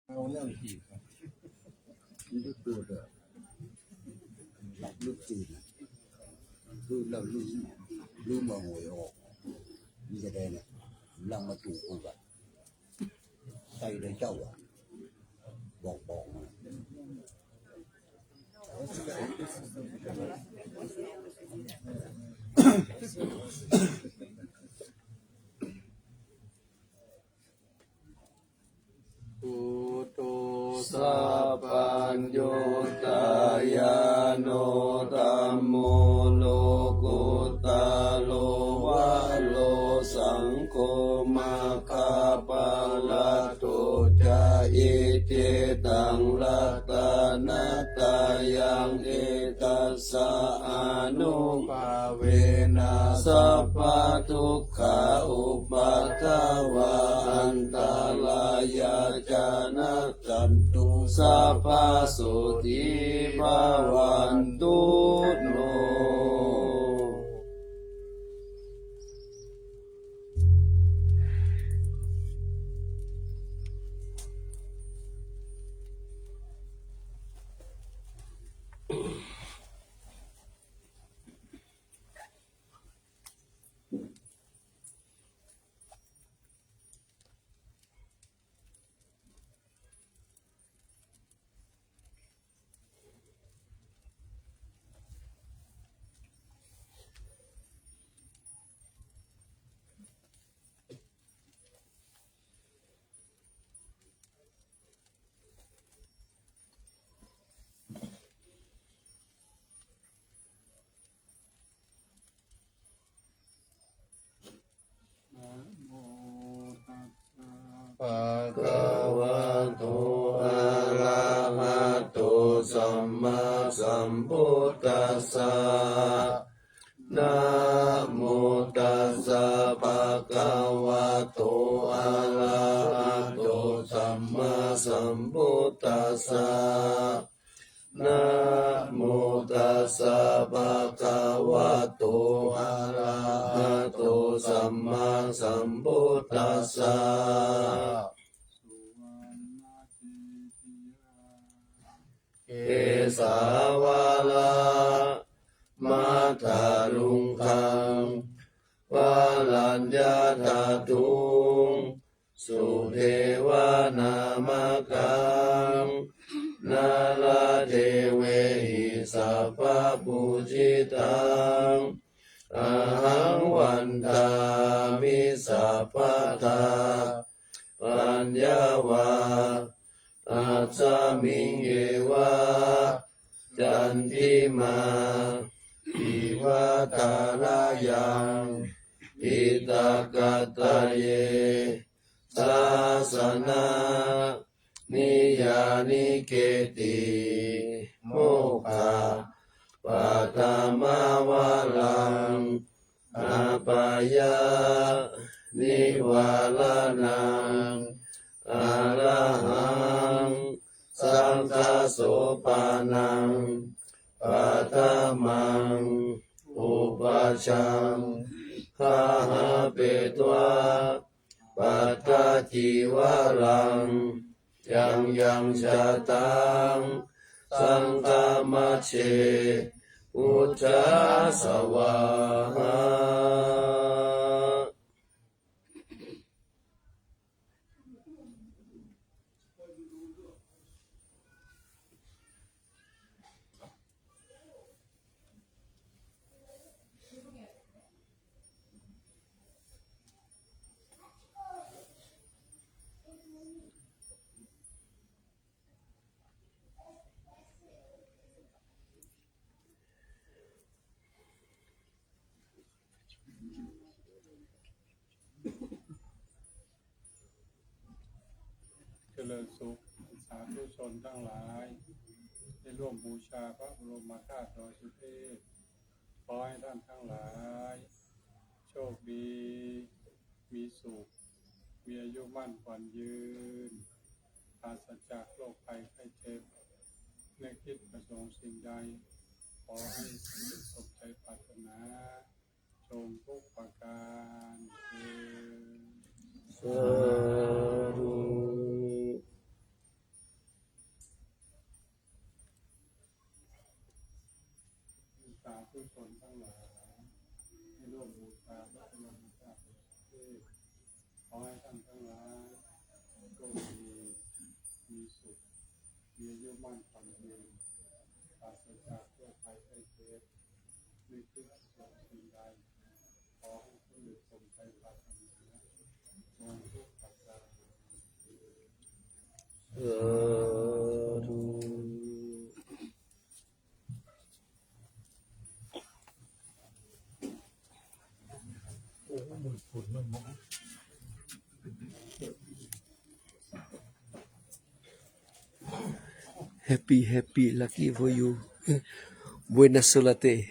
เอาเรื่องจีบครับนี่ตัวเดียวหลับลึกจีนคือเราลืมมาหวยออกนี่จะได้เนี่ยลังมาถูกกูแบบใจเลยเจ้าอ่ะบอกมาพุทโธสัพพัญโยตายาโนธัมโมโลกุตาโลวะโลสังโฆมาคาปะละโตจาอิเจตังรัตนัตตายังเอตัสสะอานุภาเวนะสัพพะทุกขาอุปัฏฐวะอันตรายาจานะจันตุสัพพะสุติภาวันตุโนภะคะวะโตอะระหะโตสัมมาสัมพุทธัสสะนะโมตัสสะภะคะวะโตอะระหะโตสัมมาสัมพุทธัสสะนะโมตัสสะภะคะวะโตอะระหะโตสัมมาสัมพุทธัสสะเอสาวาลามาตารุงคังวาลัญญาธาตุงสุเทวานามกังนาลาเทเวหิสัพพะปูจิตังอาหังวันตามิสัพพะทาปัญญาวาอาจามิงเยวะจันทิมาอิวะตาลายังอิตากาตะเยสาสนานิยานิเกติโมฆะปัตมาวาลังอาปายานิวาลานังอะระหังสังฆโสปานังปัตมังอุปัชฌังคาหาเปตวะปัตตาจิวารังยังชะตังสังฆมัชเชพุทธสวาหาเจริญสุขสาธุชนทั้งหลายได้ร่วมบูชาพระบรมธาตุดอยสุเทพขอให้ท่านทั้งหลายโชคดีมีสุขมีอายุมั่นขวัญยืนปราศจากโรคภัยไข้เจ็บในคิดประสงค์สิ่งใดขอให้สำเร็จสมใจปรารถนาจงทุกประการเถิด สาธุ ธุชนทั้งหลายได้ร่วมบูชาพระบรมธาตุเทพขอให้ท่านทั้งหลายโชคดีมีสุขมีอายุมั่นขวัญยืนปราศจากโรคภัยไข้เจ็บไม่คิดประสงค์สิ่งใดขอให้สำเร็จสมใจปรารถนาจงทุกปัจจัย ดู Happy, happy, lucky for you. Buena suerte.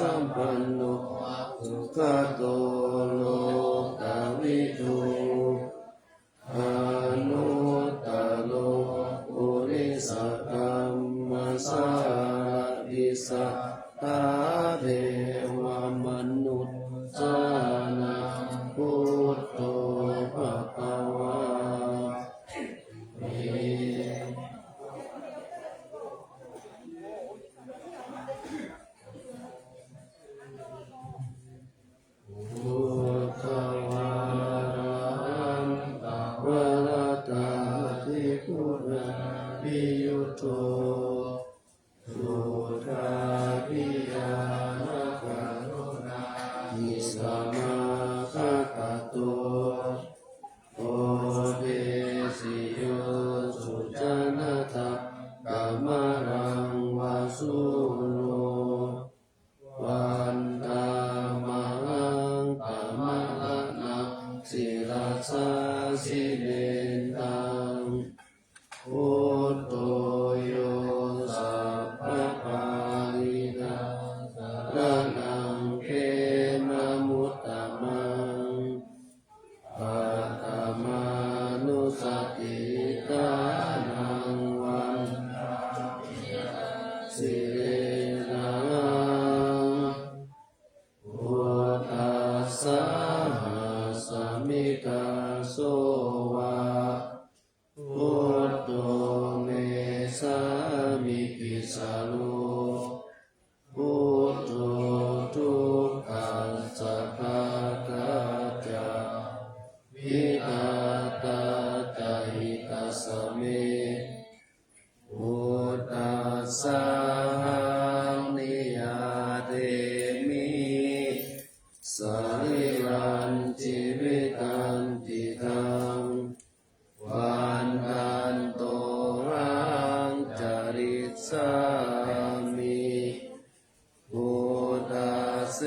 สัมปันโนสุขโตโลกวิทูอนุตตโลปุริสกัมมัสสาริสัทธาเทวมนุษย์สานังพุทโธภควาพุทธวารันตวรตาธิพุทธปิยุตโตสุราภิญาณกรุณามิสมาคตโตโอเดสิโยสุจนะตะกัมมะรังวาสุโนวันตามังกัมมะละนังศิรัสสะสิเลนตังพุทโธโยสัพพะปาลินาสารนังเขนะมุตตมังปัตตมานุสติตานังวันสิเลนังพุทธัสสะหะสมิกาโสวะพุทโธเมสามิกิสาโลพุทโธทุกขัสสะภะคะจาวิตาตาจาหิตัสสะเมพุทธัสสะนิยาเตมิสริรันจิวิตันติทังวันทันโตรังจริตสามิพุทธเส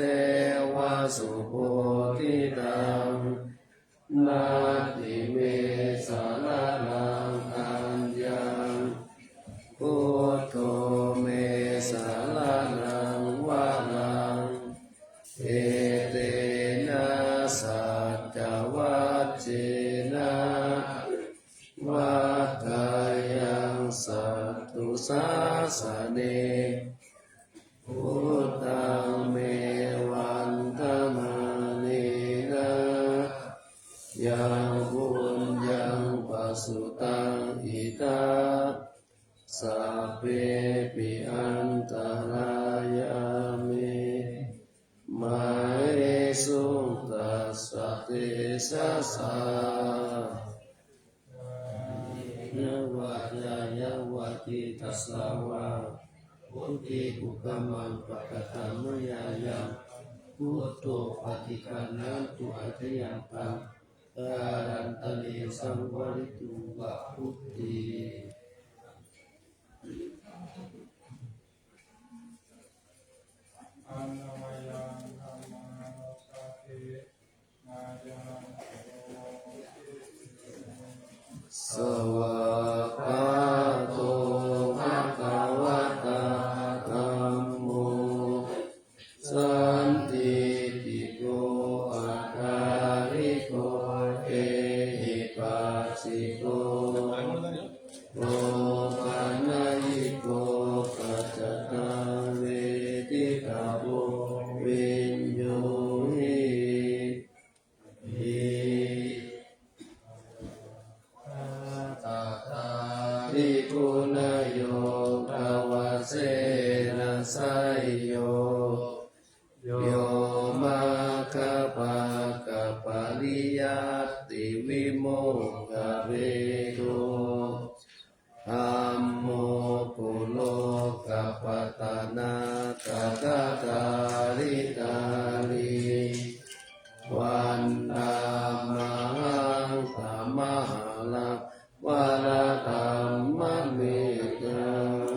วะสุโพธิตังนาติเมสารนังอัญญังพุทโธเมสารนังวะนังเอเตนะสัจจวัจเจนะวัฏฏายังสัตตุสาสเนพุทธังเมวันธมาเนนะยังบุญยังปัสสุตังอิตาสัพเพปิอันตรายามิมาเอสุตัสสะเตสะสะนวะยายาวะติตัสสาวะพุทธิอุปมังปะกะตัมมยายังพุทโธปฏิคันนันตุอัตยังปังการันตะเลสังวริตุวะพุทธิอันนวายังธัมมานุสติมายังโลสวากขาโตภะคะวะตาธัมโมสันติติโกอัคคาริโกเอหิปัสสิโกโอปัญญิโกปัจจตังเวทิตาโภวิญโยหิตาตาทิคุณโยภวเสนะไสโยโยมาคปะกะปะริยัตติวิโมกขเวโกธัมโมปุโลกปัตตนาตถาคาริตาลีวันตามังธรรมหาลังวาระธรรมเมตัง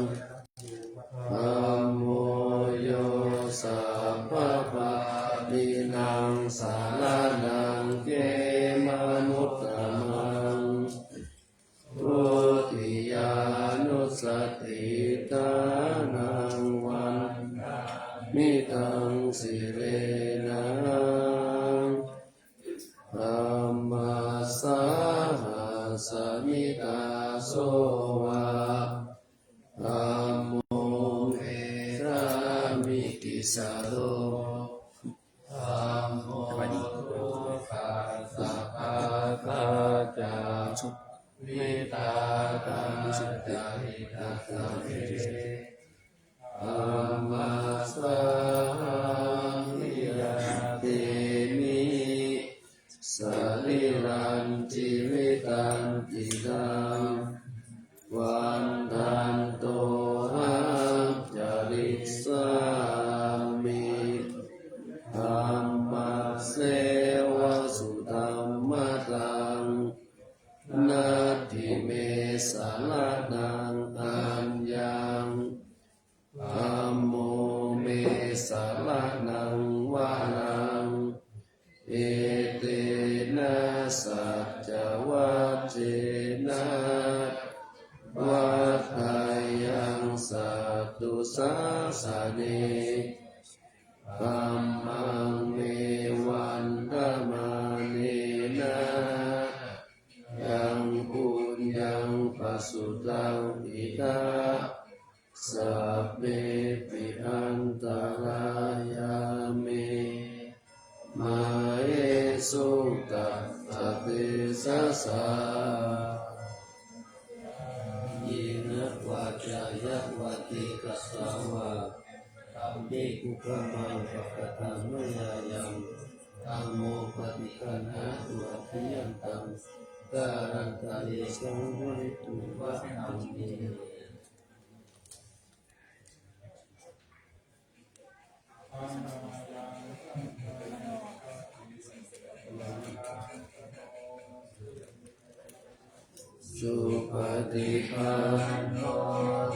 ธัมโมโยสัพพะปาลินังสารนังเกมนุตตมังพุทธิยานุสติตานังวันมิตัง สิเรนังธัมมาสาหัสมิตาโสวะธัมโมเมรามิติสาโลธัมโมทุกขาสัพพะคาจาวิตาตาจาริตาสัมเมธัมมาสามิยาติมิสริรันจิวิตันติตังวันทันโตหังจาริสามิธัมมัสเสวะสุธัมมะตังนาทิเมสาลานังอัญญังธัมโมเมสาลานังวานังเอเตนะสัจจวัจเจนะวัฏฏายังสัตตุสาสะเนธัมมังเมวันธรรมาเนนะยังปุญญังปัสสุตังอิทาสัพเพปิอันตรายาเมมาเอสุตัสสะเตสะสะยินะวาจายะวัติกัสสาวะธัมมิกุปมังปะกะตังมะยายังธัมโมปฏิคันหาตุอภิยันตังการันตะเยสังวริตุวะธัมมิสุปฏิปันโน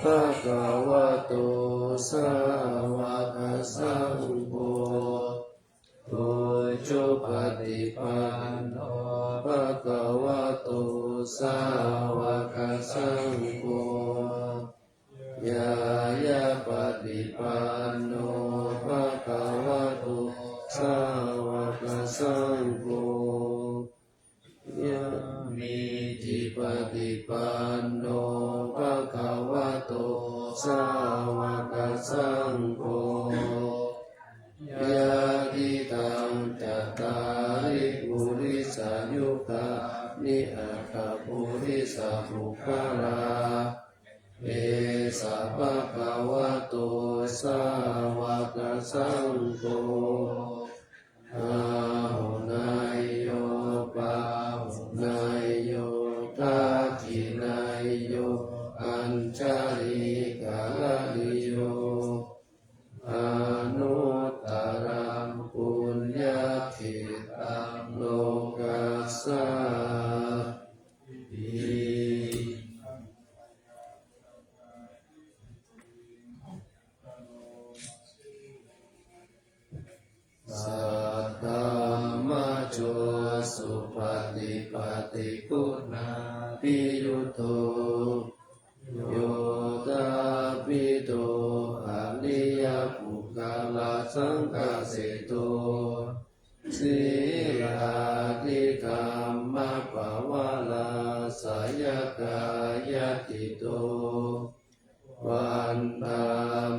ภะคะวะโตสาวกสังโฆโดยจุปฏิปันโนภะคะวะโตสาวกสังโฆยายะปฏิปันโนภะคะวะโตสาวกสังโฆยะมิจิปฏิปันโนภะคะวะโตสาวกสังโฆยะติตังจัตตาริปุริสายุคานิอัคขปุริสาภุคลาเอสะภะคะวะโตสาวกสังโฆอาหุนายโยปาหุนายโยทักขินายโยอัญชลิกาลลิโยอนุตตรังปุญญคิตังโลกัสสาปิสัทธัมมาโชสุปฏิปฏิปุณณาภิยุโตโยตาปิโตอริยปุคคลาสังฆเสโตสีลาธิกรรมปวาลาสายกายติโตวันตา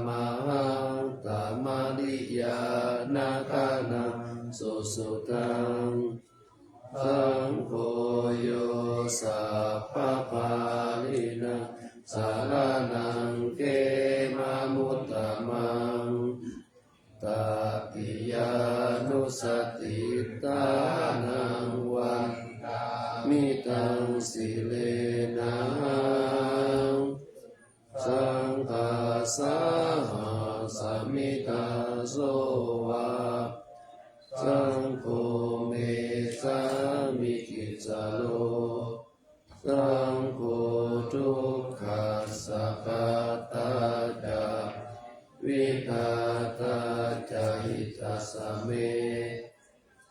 มหังตามาดิยานาคานังสุสุตังสังโฆโยสัพพะปาลินังสารนังเกมามุตตมังตาปิยานุสติตานังวันมิตังสิเลนังสังฆาสาหัสมิตาโสวะสังโฆเมสามิกิจโลสังโฆทุกขัสสะปะตาจาวิหาตาจาหิตัสสะเม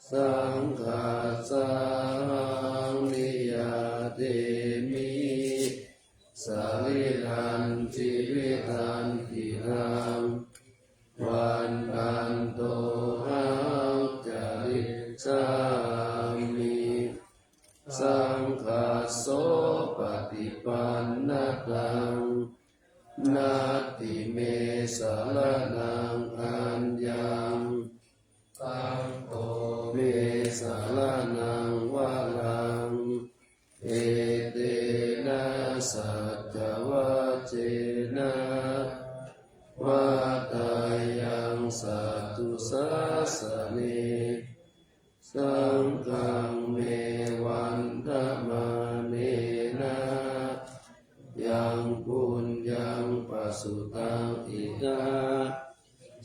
สังฆาสังนิยาเตมิสาริรันจิวิตันติรังวันตันโต สังฆโสปฏิปันนะตังนาติเมสารนังอัญญังตังโตเมสารนังวะลังเอเตนะสัจจวัจเจนะวะตายังสัตตุสัสสะเนสังฆังเมวันทมาเนนะยังปุญญังปัสสุตังอิกา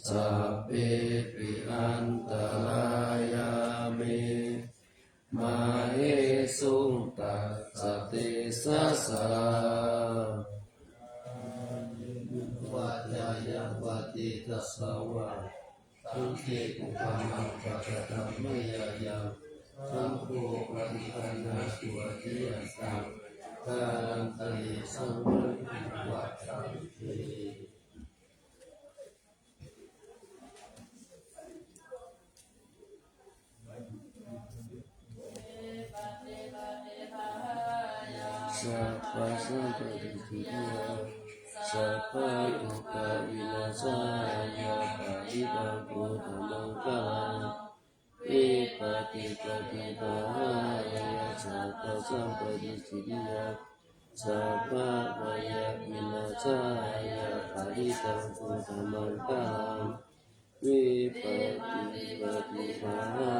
สัพเพปิอันตรายาเมมาเอสุงตัสสะเตสัสสะวัจจายวัตติตัสสะวะสังเขปุปามังปัจจตัมมยายังสังโฆปฏิปันนาสุอริยสังฆาลังตะเลสังวัฏฏังเตสัพพะสัมปติทิยาสัพพะทุกขวินาศายาปะริตังพุทธมังคังอิปฏิปฏิภาหายาสัพพะสัมปติทิยาสัพพะวายาวินาศายาปะริตังพุทธมังคังวิปฏิปฏิภาหา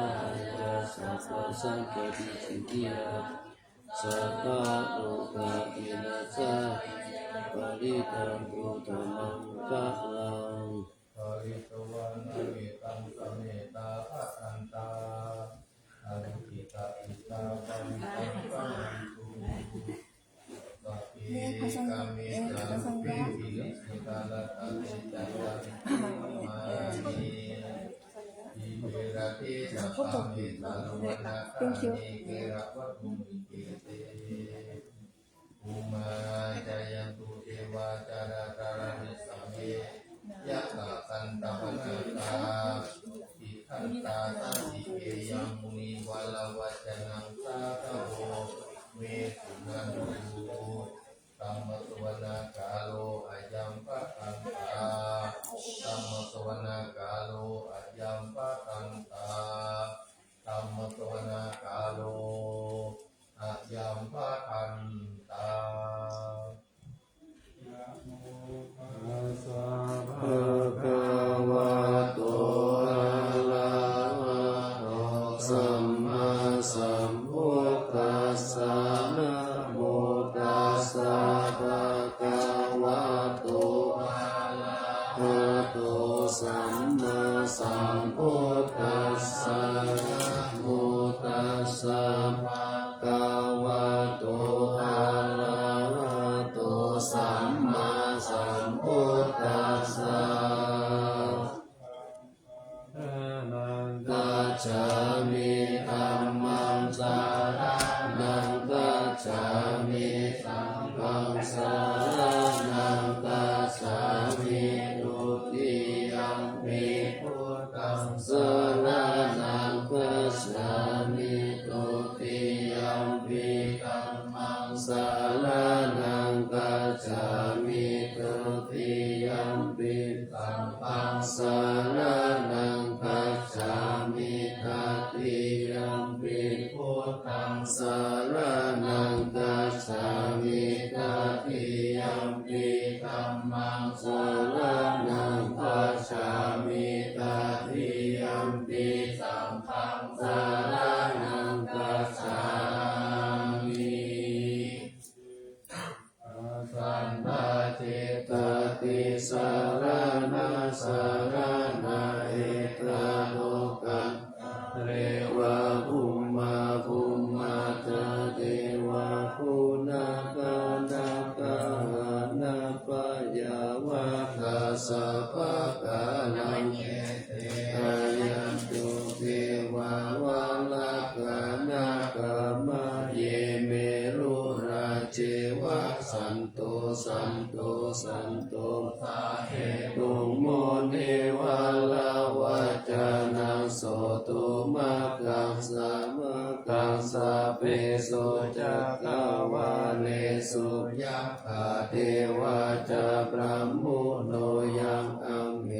ยาสัพพะสัมปติทิยาสัพพะโลกาวินาศปริตังพุทธมังคะลังปริตวันอเมตังสเมตาภะคันตาอรุจิตาอิตาปริตังปะมันตุสัพเพกามิสัมปิวิลิสิตาลตาเตจัยามานีอิเวระเทสัพพะเมตาลุวนาคานิเกระวัตถุมิเกเตอุมาจายันตุเทวาจาราจารานิสัมเมยะตะสันตปนาตาอิขันตาสันติเกยังมุนีวาลวัจนังสาธโวเมสุนันตุตัมมะสวนากาโลอายัมปะคันตาตัมมะสวนา กาโลอายัมปะคันตาตัมมะสวนา กาโลอายัมปะคันตานะโมตัสสะภะคะวะโตอะระหะโตสัมมาสัมพุทธัสสะนะโมตัสสะภะคะวะโตอะระหะโตสัมมาสัมพุทธัสสะนะโมตัสสะภะคะวะโตอะระหะโตสัมมาสัมพุทธัสสะกัจฉามิธัมมังสารนังกัจฉามิสังฆังสารนังกัจฉามิทุติยัมปิพุทธังสารนังกัจฉามิทุติยัมปิธัมมังสารนังกัจฉามิทุติยัมปิสังฆังสารนังกัจฉามิตติยัมปิพุทธังสารนังกัจฉามิตติยัมปิธัมมังสารนังกัจฉามิตติยัมปิสังฆังสารนังกัจฉามิสันตเจตติสารนาสารนาเอกาโลกันเรวะภุมมาภุมมาตเทวะปุณกานาคานาปยาวะคาสัพพะกาลังอายันตุเทวาวาลกานาคามะเยเมรุราเจวะสันโตสันโตสันโตสาเหตุโมเนวาลาวัจจา นังโสตุมากังสามะกังสะเพโสจักขวาเลสุยัคขะเทวาจาพระมุโนยังอัมเห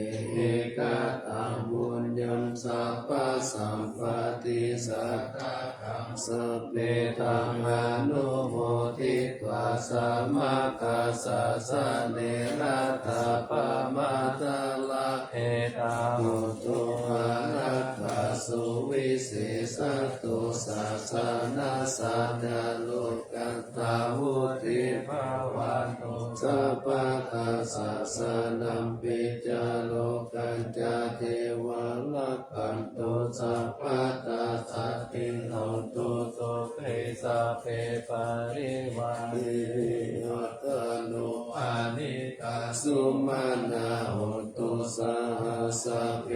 กตังบุญญังสัพพะสัมปติสัทธะขังสัพเพตังอนุโมทิตวาสัมมากัสสะสะเนระตาปะมาตาลาเอตาโหตุอารัตถสุวิเศษตุสัสสนาสัจจโลกัตตาวุติภาวันตุสัพพะทัสสะสะนัมปิจาโลกัญจเทวะลักขันตุสัพพะทัสสะตินโหตุโสเภสะเพปะริวานิอัตโนอานิกาสุมาณาโหตุสหสะเพ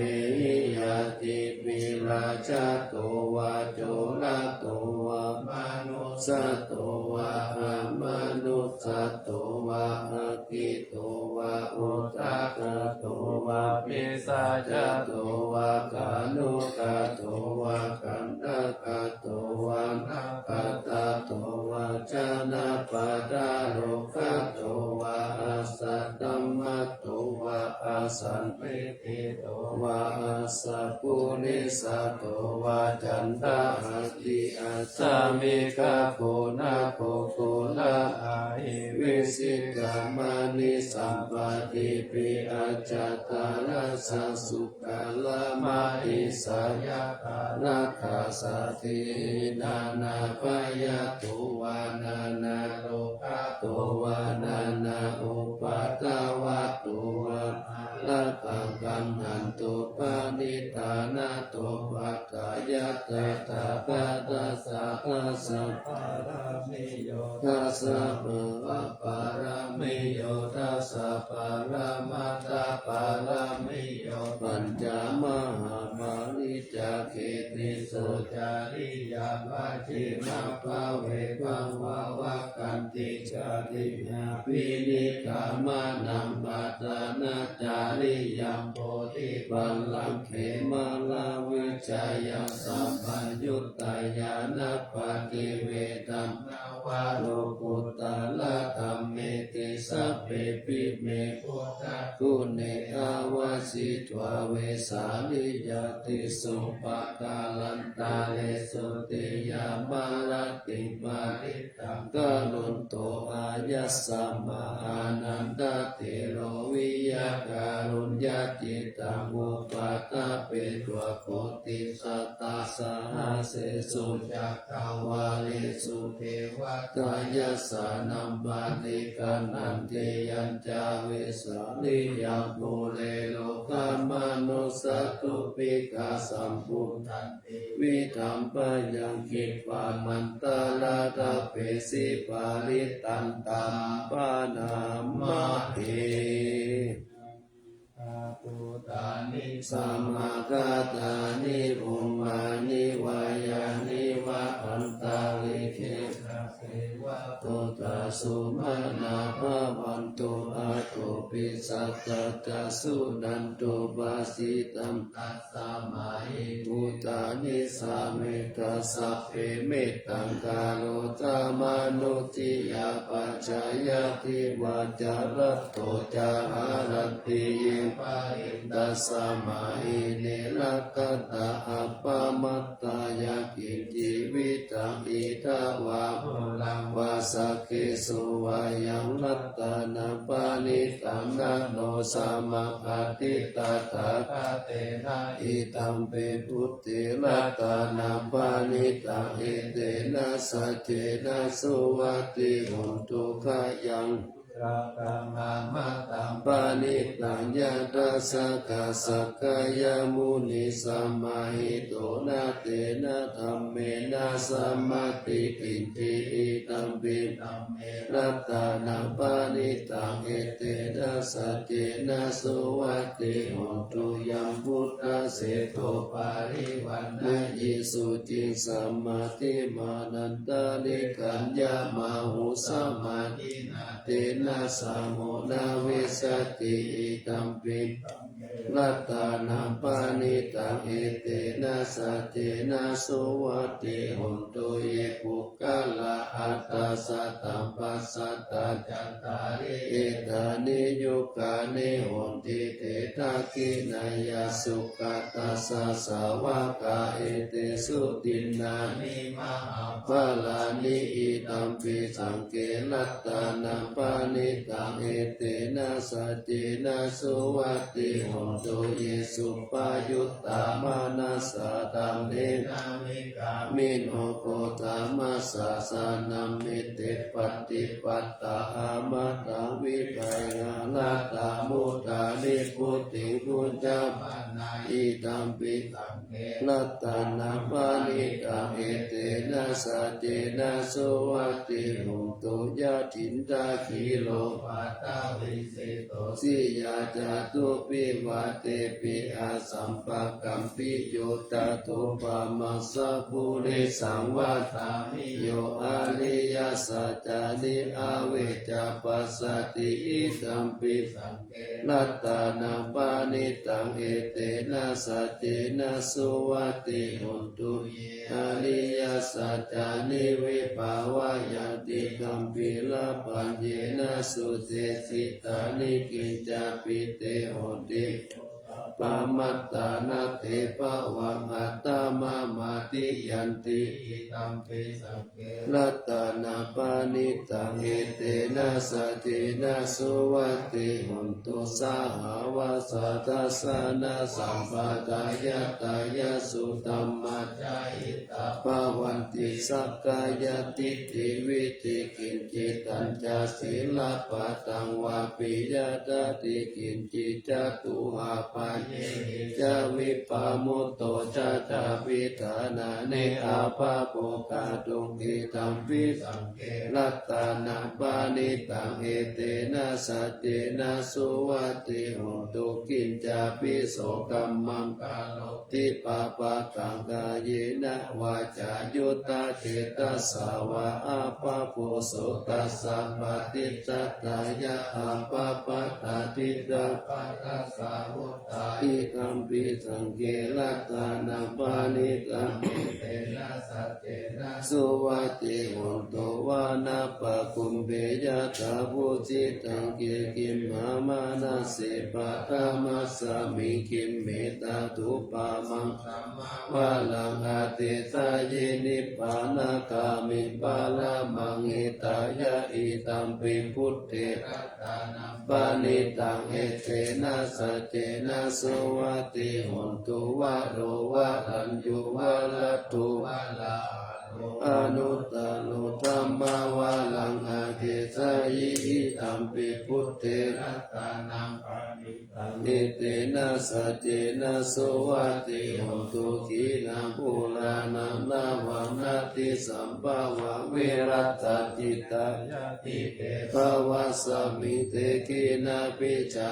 ยติปิราชโตวะโจระโตวะมนุสโตวะมนุสโตวะกิโตวะอุตตะโตวะปิสัจโตวะกานุกโตวะกันตะโตวะนาคตโตวะจานะปะดาโรคโตวะอาสัตตมัตโตวะอาสันปิติโตวะอาสัพพุริสโตวะจันตหติอาสามิกาโคนาโคโคนาอาหิวิสิกามานิสัมปติปิอาจตาราสสุกาลามาอิสายาคานาคาสตินานาปายาตุวานานาโลกาตุวานานาอุปัตตวะตุวาละตังกันหันตุปานิธานาตุปัตตายะตถาคตสะทัสสะปารามิโยทัสสะภะปารามิโยทัสสะปารามัตถปารามิโยปัญจมหามานิจาเขติสุจาริยาปัจฉิมาภาเวปังวาวะกันติจาริยาปินิกามานัมปัตตานาจาริยัมโพธิปัลลังเขมาลาวิจัยยัสสัมปัญญุตตายานัปปฏิเวตัมนาวาโลกุตตะละธัมเมติสัพเพปิเมพุทธะกุเนอาวาสิตวะเวสาลิยติสุปะกาลันตาเลสุติยามาลติมาริตังกะลุนโตอายัสสะมาอานันตติโรวิยาการุญญาจิตตังอุปัฏฐะเปตัวโคติสัตตาสหเสสุจักขวาลิสุเทวตายัสสะนัมปาติกันนันติยัญจาวิสาลิยังโมเลโลกามนุสัตตุปิกาสัมพุทธันติวิธัมปยังคิดวามันตาลาตาเปสิปาริตันตัมปานามาเอปุตานิสัมมากัตตานิภูมานิวายานิวะอันตาลิเขนะเสวะโตตาสุมาณาภาวันตุอาโตปิสัตตตาสุนันตุบาสิตัมตัสสะมาหิปุตานิสาเมตัสสะเพเมตตังกาโลตามนุติยาปัจจายติวาจารโตจาหารติยิปาอิตัสสะมาหิเนรกัตตาอัปปมัตตายากิจิวิตังอิทาวาภุลังวาสักเกสุวายังรัตตานาปานิตังนะโนสัมมาคติตาตาคเตนะอิตัมเปพุทธิรัตตานาปานิตังอิเตนะสัจเจนะสุวัตติโหตุขยัง ราคังอามาตังปานิตังยะตัสสะกะสักกายมุนิสัมมาหิโตนะเตนะธัมเมนะสัมมาติปิติอิตัมปิธัมเมรัตตานังปานิตังเอเตนะสัจเจนะสุวัตติโหตุยัมพุทธเสโทปาริวันนะยิสุจิสัมมาติมานันตาลิกัญญามาหุสัมมาทินาเตนะสาโมนาวิสติอิตัมปิ รัตตานังปานิตังเอเตนะสัจเจนะสุวัติหนตุเยปุกะละอัตตาสัตตัมปัสสัตตาจัตตาริเอตานิยุกานิหนติเตตะกินายาสุขตัสสะสาวกาเอเตสุตินนานิมหาภาลานิอิตัมปิสังเกลัตตานังปานิตังเอเตนะสัจเจนะสุวัติหนตุเยสุปายุตตามานัสสะตังเนนามิกามิโนโกตามัสสะสานัมมิเตปฏิปัตตาอามาตังวิภัยนานาตามุตานิพุทธิพุทธปานาอิตัมปิสังเกลัตตานังปานิตังเอเตนะสัจเจนะสุวัติหนตุยะถินตาคิโลปัตตาวิสิโตสิยาจาตุปิวาเตปิอาสัมปะกัมปิโยตาตุปะมัสสะภูริสังวาตามิโยอาลิยาสัจจานิอาเวจาปัสสติอิตัมปิสังเกลัตตานังปานิตังเอเตนะสัจเจนะสุวัติหนตุเยอาลิยาสัจจานิวิภาวะยันติกัมปิลาปัญเยนะสุเตสิตานิกิจจาปิเตโหติปามัตตานาเทปะวังอัตตามามาติยันติอิตัมปิสังเกลัตตานาปานิตังเอเตนะสัจเจนะสุวัติหนตุสาหาวาสัตสานะสัมปทายะตายะสุตัมมัจจายิตาภวันติสักกายติติวิติกินจิตัญจศีลปะตังวาปิยะตติกินจิจตุหาปัญจาวิปามุตโตจาจาวิธานาเนอาภาโปกาตุงอิตัมปิสังเกลัตตานังปานิตังเอเตนะสัจเจนะสุวัติหนตุกินจาปิโสกัมมังกาโลติปาปะกังกายเยนะวาจายุตตาเจตัสสาวะอาภาโพโสตัสสะปฏิจัตตายะอาภาปะตาติตาปัสสะสาวุตตาอิตัมปิสังเกลัตตานังปานิตังเอเตนะสัจเจนะสุวัติหนตุวานาปะคุมเบยะตาภูจิตังเกกิมหามานาสิปะตามัสสามิคิมเมตตาตุปามังสัมมาวะลังอาติสายินิปานาคามิปาลามังอิตายะอิตัมปิพุทเถรัตตานังปานิตังเอเตนะสัจเจนะสุวัติหนตุวะโรวะรัญญูวะละตุวะลาอนุตตโลธัมมาวะลังอาเกสายิอิตัมปิพุทเถรัตตานังปานิตังเอเตนะสัจเจนะสุวัติหนตุขีนังปุรานังนาวังนาติสัมภาวะเวรัตตจิตตายะติเตภวะสมิเตกินาปิจา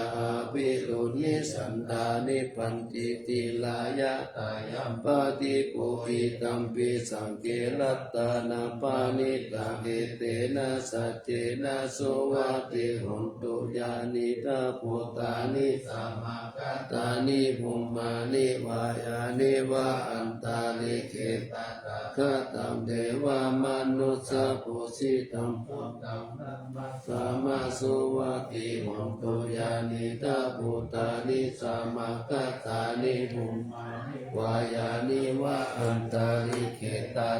ปิรุนิสันดานิปันติติลายะตายัมปติปุหิตัมปิสังเกลัตตานาปานิตังเอเตนะสัจเจนะสุวัติหนตุญาณิตาปุตตานิสัมมากัตตานิภุมมานิวายานิวะอันตาลิเกตตาคตัมเทวามนุสสะปุสิตัมพุทธังธัมมัสสะมาสุวัติหนตุญาณิตาปุตตานิสัมมากัตตานิภุมมานิวายานิวะอันตาลิเกตตา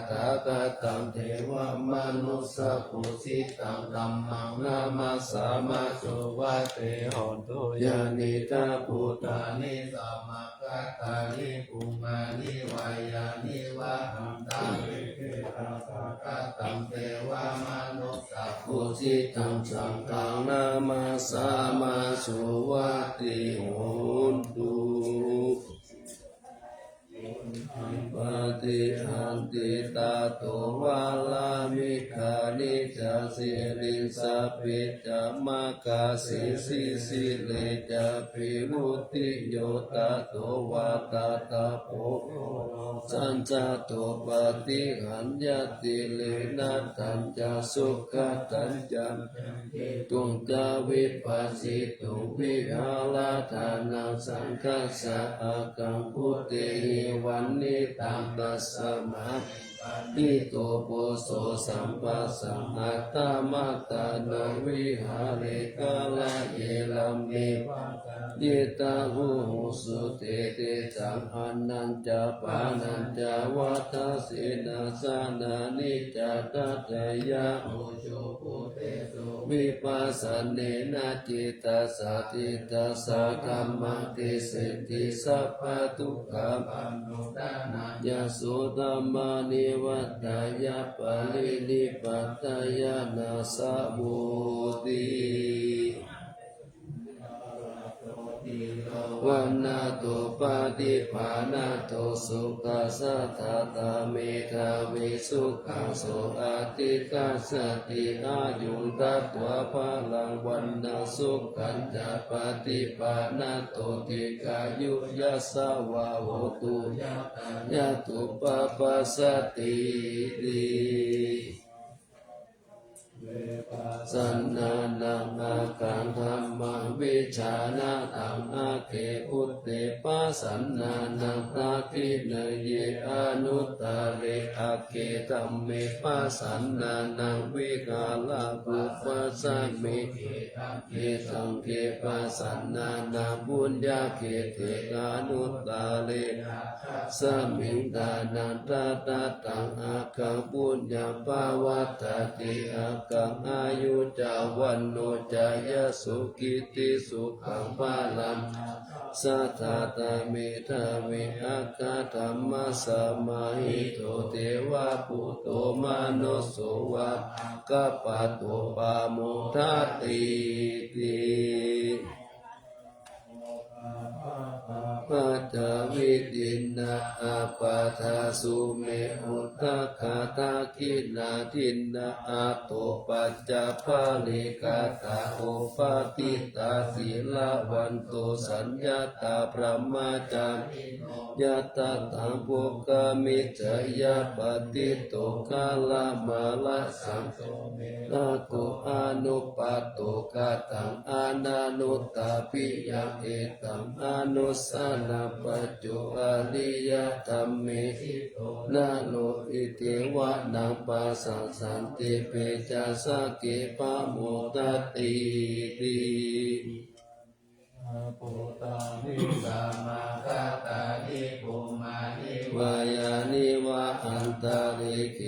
คตัมเทวามนุสสะปุสิตังธัมมังนามัสสะมาสุวัติหนตุญาณิตาปุตตานิสัมมากัตตานิภุมมานิวายานิวะอันตาลิเกตตาคตัมเทวามนุสสะปุสิตังสังฆังนามัสสะมาสุวัติหนตุปฏิหันติตาโตวาลามิคานิจาสิริสาปิจามากาสิสิสิเลจาปิมุติโยตาโตวาตาตาโพ สัญจโตปฏิหันยติเลนะตัญจสุขตัญจตุงจาวิปัสสิตุวิหารทานังสังฆัสสะอากังพุทธิวันนิตังตัสสะมะนิโตโปโสสัมปัสสังอัตตมัตตานาวิหาเรกาลเยลัมเมเยตาหูสุเตเตจังอนันจาปานันจาวัฏสินาสานานิจจตัตยะโอโชปุเตโสวิปัสสเนนะจิตตสัตติตัสสะธัมมังติสิทธิสัพพทุกขปันโนทานายะโสธัมมานิวัตตายะปะรินิพพัตตายะนาสะโมติวันนาโตปาติภาณาโตสุขัสสะทาตาเมธาวิสุขังโสอาติกัสสติอายุงตัตวะภาลังวันนาสุขันจปฏิภาณาโตติกายุยัสสะวะโหตุยะตุปปัสสติติสันนานังอาการธรรมังวิชานาตังอาเกอุตเตปัสสันนานังตาคิเนเยอนุตตะเรอาเกตัมเมปัสสันนานังวิกาลาภุปัสสะเมเกตังเกปัสสันนานังบุญญาเกเตอนุตตะเรสมิงตานันตาตาตังอาคังบุญญาภาวัตติอากังอายุจาวันโนจายสุกิติสุขังภาลังสัทธาตาเมธาวิอาคาธรรมสมาหิโตเทวะปุตโตมาโนโสวะกัปปะโตปาโมทัตติติปัจจวิตินาอาปาทาสุเมหุตตะคาตาคินาทินาอาโตปัจจภาลิกาตาโอปาติตาศีลาวันโตสัญญาตาพระมาจามิยะตตังปุกามิจยาปฏิโตกาลามาลาสังโตเมตโกอนุปัตโตกาตังอานานุตตาปิยังเอตังอนุสานาปัจจุอริยธรรมเมหิโตนาโลอิติวะนังปัสสังสันติเปจัสสะเกปะโมตติติปุตตานิสามาคาตานิปุมานิวายานิวะอันตาริเก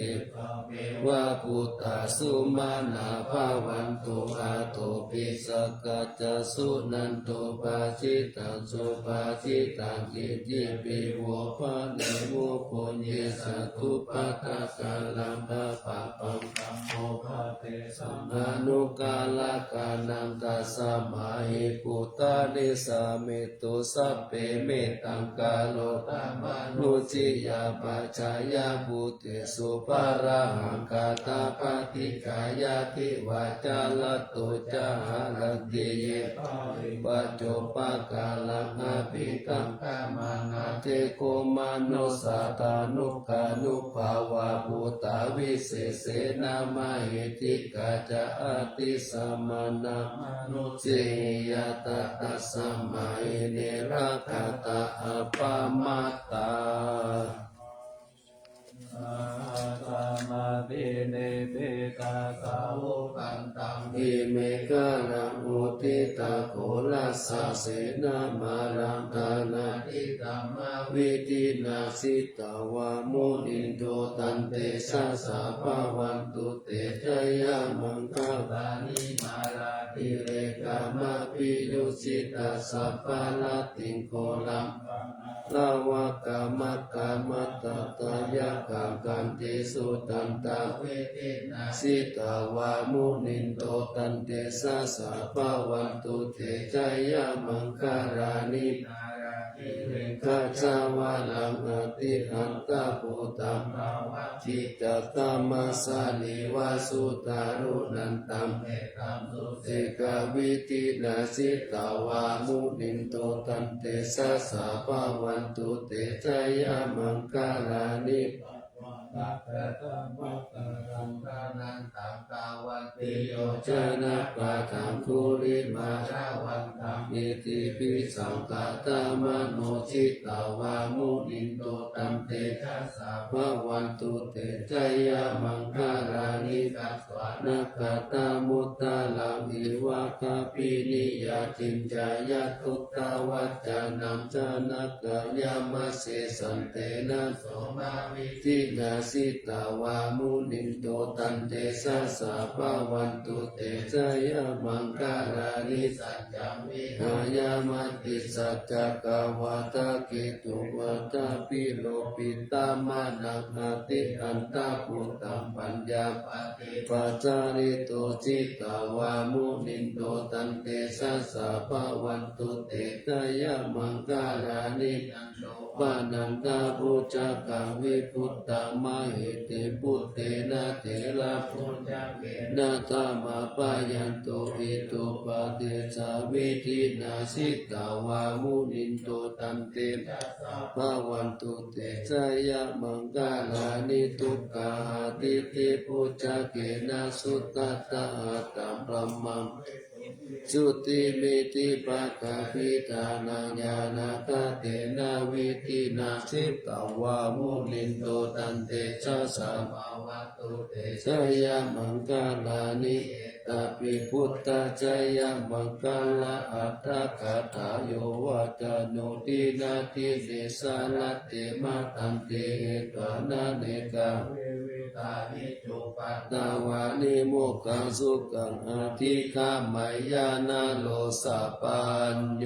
วะปุตตาสุมาณาภาวันตุอาโตปิสกัจจสุนันโตปาจิตังสุปาจิตังกิจิปิโวภะเนโมปุญเยสัตถุปัฏฐะกาลังภะปะปังกัมโมภะเตสัมมานุกาลกานังตัสสะมาหิปุตตานิสาเมตุสัพเพเมตังกาโลตัมมานุจิยาปัจจายาภูติสุปาราหังคาตาปฏิกายาทิวาจาลตุจาหะลันติเยปัจจุปกาลังอาภิตังกามานาเทโกมานุสาตานุกานุภาวะภูตาวิเศษเสนามาหิติกาจาอติสัมมานานุจิยาตตัสสะมาหิเนราคาตาอปามาตาสัมมาทิเนเปตาสาวกันตังอิเมกะนังอุติตาโคลัสสะเสนามาลังทานาทิตัมมาวิตินาสิตาวามุนินโตตันเตสะสะภาวันตุเตชะยะมังคลานิมาลาติเรกามะปิยุสิตาสัพพะลาติงโคลัมลาวกามะกามะตตายะกามกันติสุตันตาเวทินาสิตาวามุนินโตตันเตสะสะภะวันตุเตชะยะมังคารานินาราติ กัจจาวะลังอติหันตาปุตตัมจิตตามัสสานิวาสุตารุนันตัมเอกวิตินาสิตาวามุนินโตตันเตสัสสะภาวันตุเตชะยามังคาลานิตัพพะตมัตตรังกานันตังตาวันติโยชนะปะทังคุริมาชาวันตังอิติปิสังกาตามโนชิตาวามุนินโตตัมเตชัสสะภะวันตุเตชะยามังคารานิกัสสวนักตามุตตะลังอิวะคาปินิยาจินจายะตุตตวัจจานังจานักกายามัสเสสันเตนะโสมาวิทินาสิตาวามุนินโตตันเตสัสสะภะวันตุเตชะยามังคารานิสัจจังวิหายามัตติสัจจกาวาตาเกตุวัตาปิโลปิตามานังอาติอันตาปุตตัมปัญญาปฏิปัจจาริโตจิตาวามุนินโตตันเตสัสสะภะวันตุเตชะยามังคารานิปานันตาปุจจกังวิพุตตังมหิเตปุตเตนะเถระปุจจเกนะธรรมปายันโตอิโตปะเตสาวิธินาสิตาวามุนินโตตันเตภะวันตุเตชะยะมังคาลานิทุกขาติติปุจจเกนะสุตตตะตัมพรหมังสุติมิติปัฏฐาภิธานาญาณคเตนะวิธินาสิตาวามุนินโตตันเตชะสะภะวันตุเตชะยะมังคาลานิตาปิพุทธจยะมังคลาอัตถกถาโยวัจโนตินาทิเดสาลเตมาตันเตตวนาเนกาตานิจุปัตตาวานิโมกขังสุขังอธิคามายานาโลสะปัญโย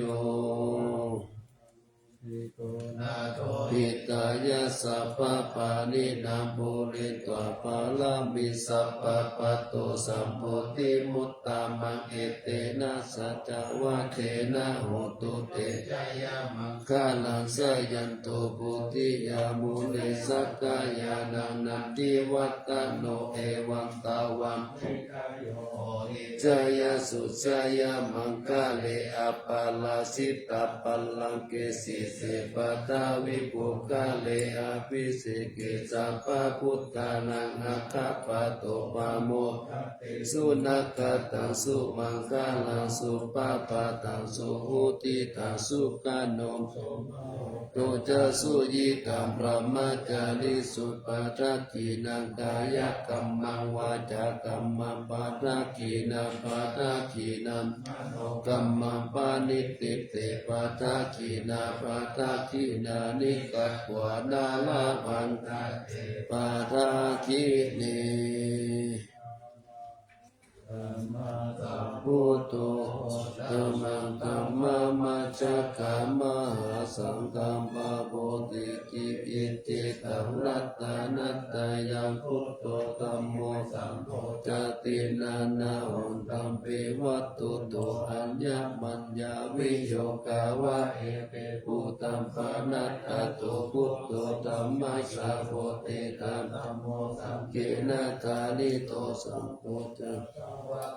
ปิตายะสัพพะปานินาภูริตวะปาลามิสัพพะปัตโตสัมโพธิมุตตามังเอเตนะสัจจวะเทนะโหตุเตชะยะมังคาลังสยันโตปุติยามุนิสักกายานังนันติวัตตโนเอวังตาวังจายาสุจายามังคาเลอปาลาสิตาปัลลังเกสิเสปตาวิปุกาเลอภิเสเกสัพพะพุทธานังนาคปะโตปะโมสุนักตังสุมังคาลังสุปะปะตังสุหุติตังสุกานมโตจะสุยิตังพระมัจจาริสุปะทักขินังกายกัมมังวาจากัมมังปะทักขินังปะทักขินังกัมมังปานิติเตปะทักขินาปะทักขินานิกัตวานาลาภันตาปะทักขิเนพุทโธธัมมังธัมมะมัจจคัมมหาสังฆัมปะโพธิกิอิติตังรัตตานัตตายังพุทโธธัมโมสังโฆจตินานาหุนตัมปิวัตตุโตอัญญมัญญาวิโยกาวะเอเปปุตัมปะนัตตโตพุทโธธัมมัสสะโพธิธัมโมสังเกนะทานิโตสัมโพธิ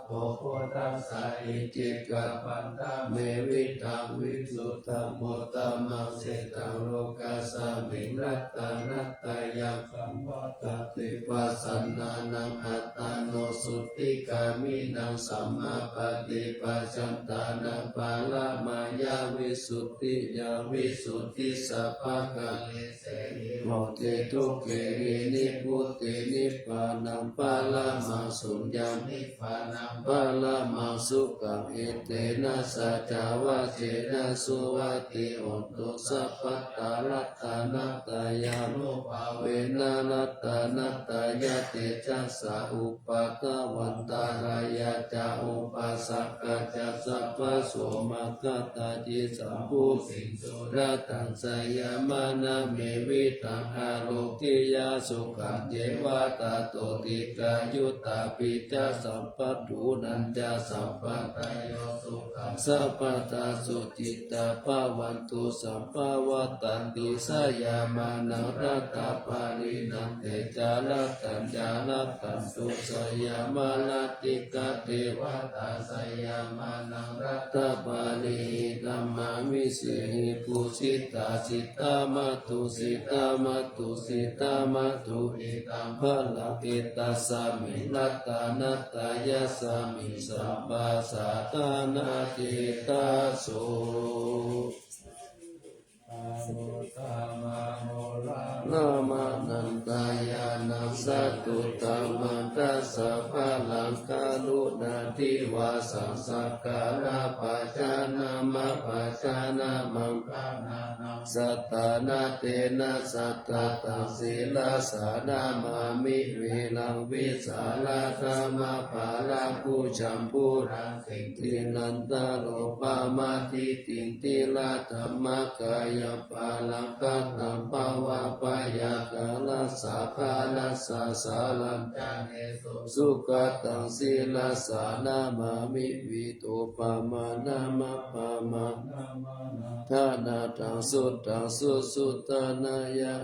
โภโคตัสสะอิจิกะปันตะเมวิตังวิสุทธัมโมตัมมังเสตังโลกัสสะมิรัตตานัตตายังสัมวัตติปัสสนานังอัตตโนสุติกามินังสัมมาปฏิปัสสันตานังปาลามายาวิสุทธิยาวิสุทธิสัพพะกะเลเสหิโมเตทุเกหินิพุตตินิพพานังปาลามังสุญญานิพพานังปาลามังสุขังเอเตนะสัจจวะเทนะสุวัติโหตุสัพพะตาลัตตานัตตายานุภาเวนะลัตตานัตตายาเตจัสสะอุปะกวันตารายาจาอุปัสสะกะจัสสัพพะโสมกตาจิสัมภูสิงสุรัตังสยามานะเมวิตังอาโลกิยาสุขังเยวาตาโตติกายุตตาปิจสัมป ตุนันจะสัพพะตายโยสุขังสัพพะตาสุจิตตาภาวันตุสัมภวตันติสยามานังรัตตาปารินันเตจาลตัญญาลตันตุสยามาลติกาเทวตาสยามานังรัตตาปาริธัมมามิสิหิปุสิตาสิตามตุสิตามตุสิตามตุอิตัมภะละอิตัสสามินัตตานัตตายะสามิสัมปัสสะตานาจิตาโสนามานันตายานัสสัตตุตามันตัสสะภะลังกาลุนาทิวาสังสักกาลาปัจจานามะปัจจานามังกานานังสัตตานาเตนะสัตตาตังศีลาสานามามิวิลังวิสาลาธรรมะภาลังกุจัมปุรังติตินันตโลปามาทิติติลาธรรมะกายปาลังกัตตัมปวะปายากาลสาภาลสาสาลัมจาเนสุขตังศีลาสานามามิวิตุปามานามะปามาทานาทังสุตังสุสุตานายา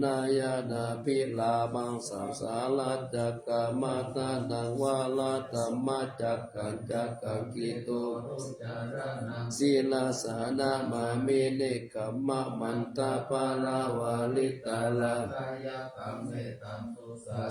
นายานาภิลาบังสังสาราจักกามาตานังวาลาธรรมจักขันจักขังกิโตศีลาสานามามิเนกัมมะมันตาปาลาวาลิตาลา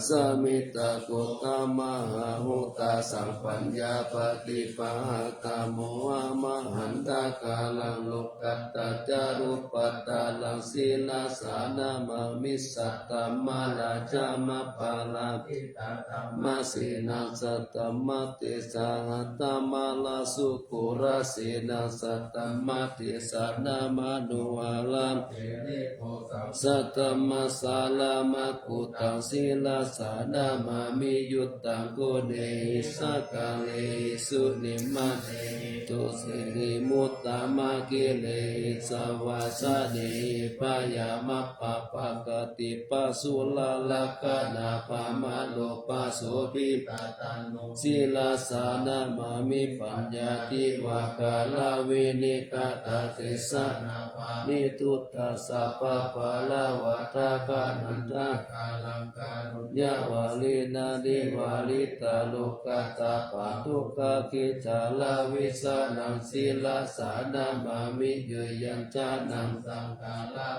สมิตาโกตามหาหุตาสังปัญญาปฏิปะหะตโมอะมหันตากาลังโลกัตตจารุปัตตาลังศีลาสานามามิสัตตมาลาจามะปาลาภิตาธัมมาสีนาสัตตมะติสาหัตตมาลาสุขุราสีนาสัตตมะติสานามานุวาลังสัตตมะสาลามะกุตังศีลาสานามามิยุตตังโกเดหิสักกะเลสุนิมาเตตุสิริมุตตามะกิเลสวาสะเดปายามะปะปะกติปัสสุลาลกะนาปะมะโลปัสโสภิตาตันโนศีลาสานามามิปัญญาติวากาลาเวนิกาตาติสะนาภานิทุตตะสัพพะปะละวะทะกะนันทะกาลังการุญญาวาลีนาดิวาลิตาโลกตาปะทุกขกิจาลาวิสานังศีลาสานามามิเยยัญจานังสังกาลา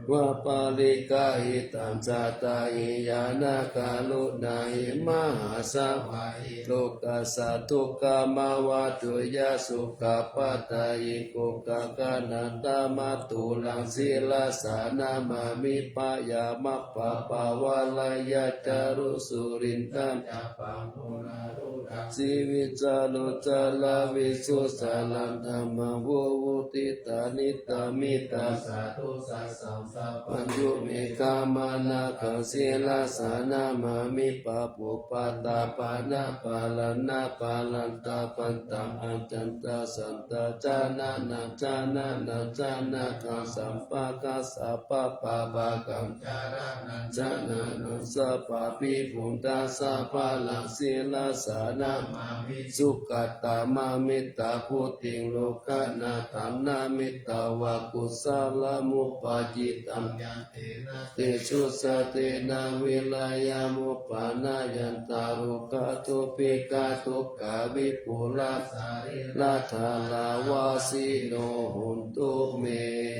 วะปาลิกาหิตังจาตาหิยานากาลุนาหิมหาสวะหิโลกัสสะทุกขมาวะตุยะสุขปัตตายิโกกะกะนันตามะตุลังศีลาสานามามิปายามะปะปาวะลายะจารุสุรินตัญญาปังโนนารุดังสีวิจารุจาลาวิสุสาลันธรรมวุวุติตานิตามิตาสาธุสัสสัมสัพพัญญุเมกามานาคังศีลาสานามามิปะปุปะตาปานาปาลานาปาลันตาปันตังอัจจันตาสันตาจานานาจานานาจานาคังสัมปะกัสสะปะปะบากังจารานันจานานัสสะปะปิปุตตาสัพพะลังศีลาสานามามิสุขตามามิตาพุติงโลกานาธัมนามิตาวะกุสาลมุปปาจิตัมยันเตนะเตชุสเตนะวิลายามุปปานายันตารุกะตุปิกะตุกะวิปุลาสาริลาธาลาวาสิโนหุนตุเม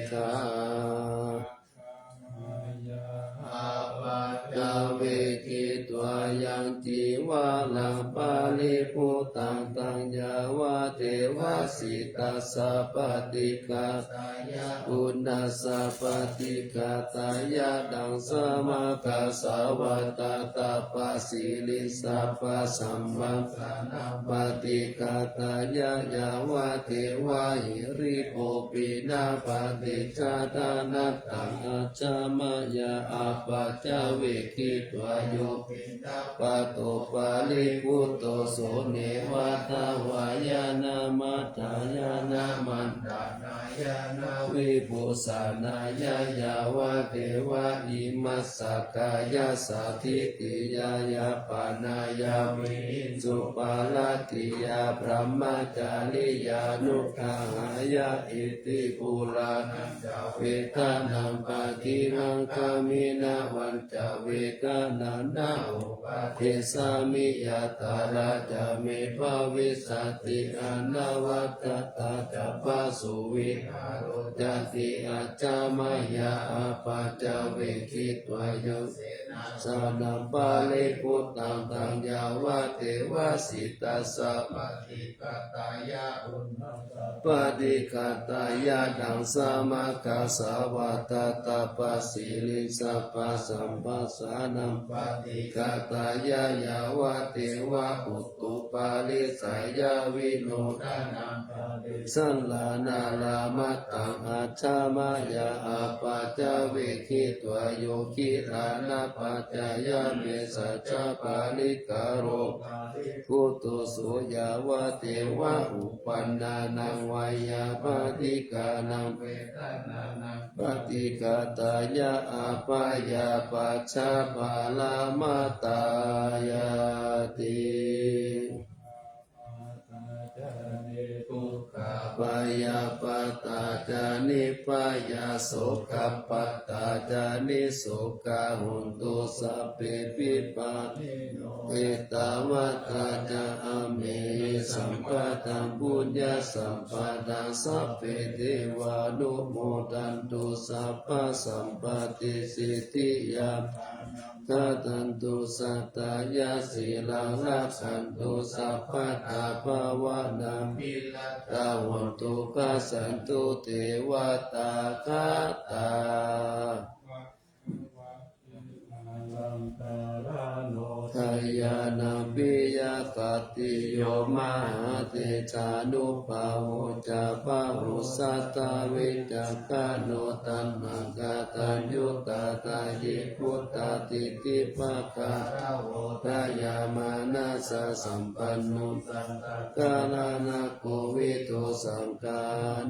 ธาอาปัจจเวกิตวายังจีวาลังปาลิปุตังตังยาวะเทวะสิตาสัพพติกาตายะอุณาสัพพติกาตายะดังสมากาสาวัตตาปัสสิลิสัพพสัมมังสานาปฏิกาตายะยาวะเทวะหิริโภปินาปฏิจาตานัตตังอาจามายาอาปัจจเวกิตวาโยปินดาปะโตปาลิปุตโตโสเนวะทาวายานามัตถายานามันตานายานาว วิปุสานายายาวะเทวะอิมัสสกายาสาธิติยายาปานายามิสุปาลติยาพระมจาริยานุขหายาอิติปุรานันจเวทานังปะทินังคามินาวันจเวทานันนาอุปาเทสามิยาตาราจามิภาวิสติอนาวัตตาจัปปะสุวิหารจติอาจามายาอาปาจเวคิตวายโยสนัปปะเลพุตตังตังยาวะเทวะสิตัสสะปฏิกตายาอุณปฏิกตายาดังสมาคัสสะวะตตาปัสสิลิสัพพะสัมปัสสานังปฏิกตายายาวะเทวะอุตุปาลิสายาวิโนทานังสัลลานาลามัตตังอาชามายาอาปาจเวคิตวโยคิรานาปัจจายาเมสัจจปาลิกาโรกุตุสุยาวะเทวะอุปันนานังวายาปฏิกานังเวทนานังปฏิกาตายาอาปายาปัจฉาปาลามาตายาติทุกขปายาปตาจานิปายาโสกปตาจานิโสกาหุนตุสัพเพปิปาเอตวัตตาจาอเมสัมปะตังปุญญาสัมปะตังสัพเพเทวานุโมทันตุสัพพะสัมปติสิทธิยาทาตันตุสัตตายาสีลังรักขันตุสัพพะตาภาวนามิลัตตาวันตุกัสสันตุเทวตาคาตาทายานาปิยกติโยมหาเตชานุภาโวจาภาหุสัตตาวิจักขโนตันนังกาตัญยุตาตาหิพุตตาติติภาคาทายามานาสสัมปันโนกาลานาโควิโตสังกา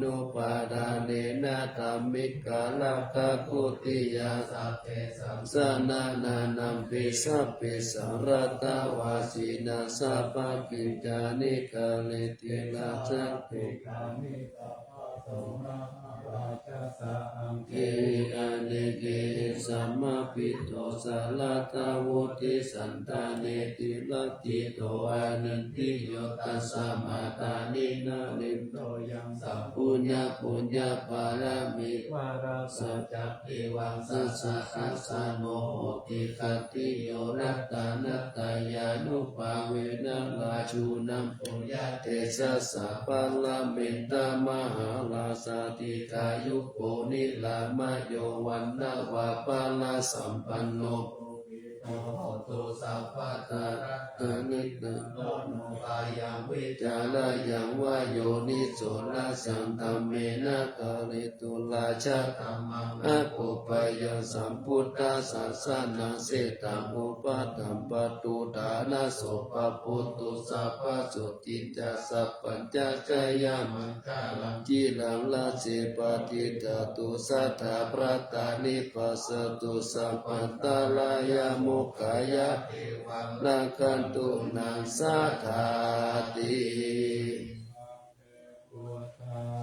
นุปาดาเนนะธรรมิกาลคคุติยาสัพเพสัมสนานานัมปิสัพเพสังรัตตวาสีนาสัพพกิจจานิกาเลติลาจักขุกามิตาภะโสนะราชสะอังเกอาเนเกสัมมาปิโตสัลลตาวุติสันตาเนติลัตติโตอานันติโยตัสสะมาตานินาลิมโตยังสัพพุญญาปุญญาภาลามิวาราสัจจติวังสัสสะสัสสะโนโหติคัตติโยรัตตานัตตายานุภาเวนะลาชูนัมปุญญาเทสะสะปะละเมตตามหาลาสาติกายุโกนิลามะโยวันนาวาปาลาสัมปันโนโหตุสัพพะตาระตานิตโนโนกายังวิจาระยังวายโยนิโสนะสังธรรมเมนะกาลิตุลาชะธรรมังอะปุปยัสสัมพุทธัสสะสะนะเสตังอุปาตัมปตุดานะโสปะปุตตุสัพพะสุติจัสสัพปัญจกายามังคาลังจิลังลาเสปฏิตตุสัทธาปรัตตานิปัสสตุสัพพันตาลายามุขายะเทวังนาคันตุนังสัทธาติ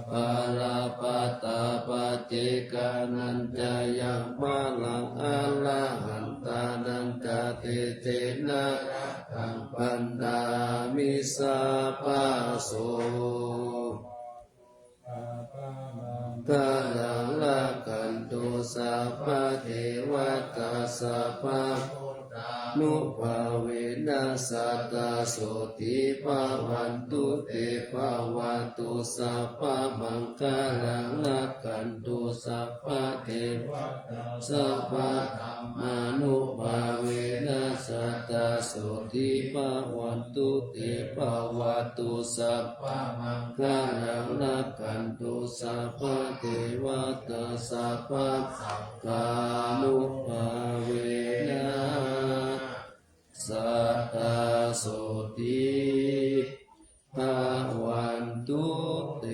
ปาลาปตาปเจกานันจายังมาลังอาลาหันตานันจาเตเตนะรังปันดามิสาปาโสกาลังละกันตุสัพพะเทวตาสัพพะนุภาเวนัสสัตตาโสติภาวันตุเตภาวันตุสัพพะมังคลังละกันตุสัพพะเทวตาสัพพะธัมมานุภาเวนัสสัตตาโสติภาวันตุเตภาวันตุสัพพะมังคลังละกันตุสัพพะเทวตาสัพพะกานุภาเวนะสัตตาโสติภาวันตุเต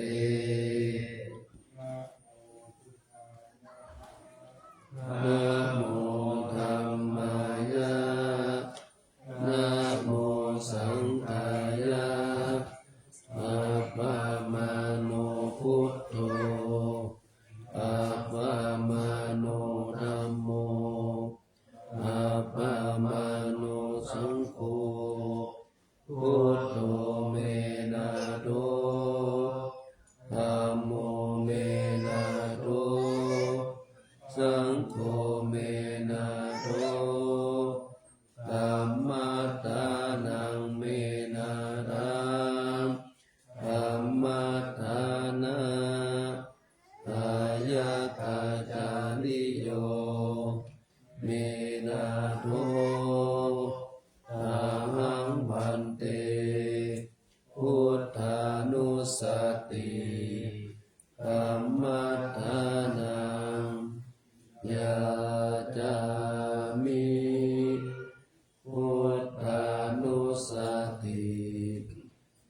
เมนาโทอาหังพันเตพุทธานุสติธัมมัฏฐานังยาจามิพุทธานุสติ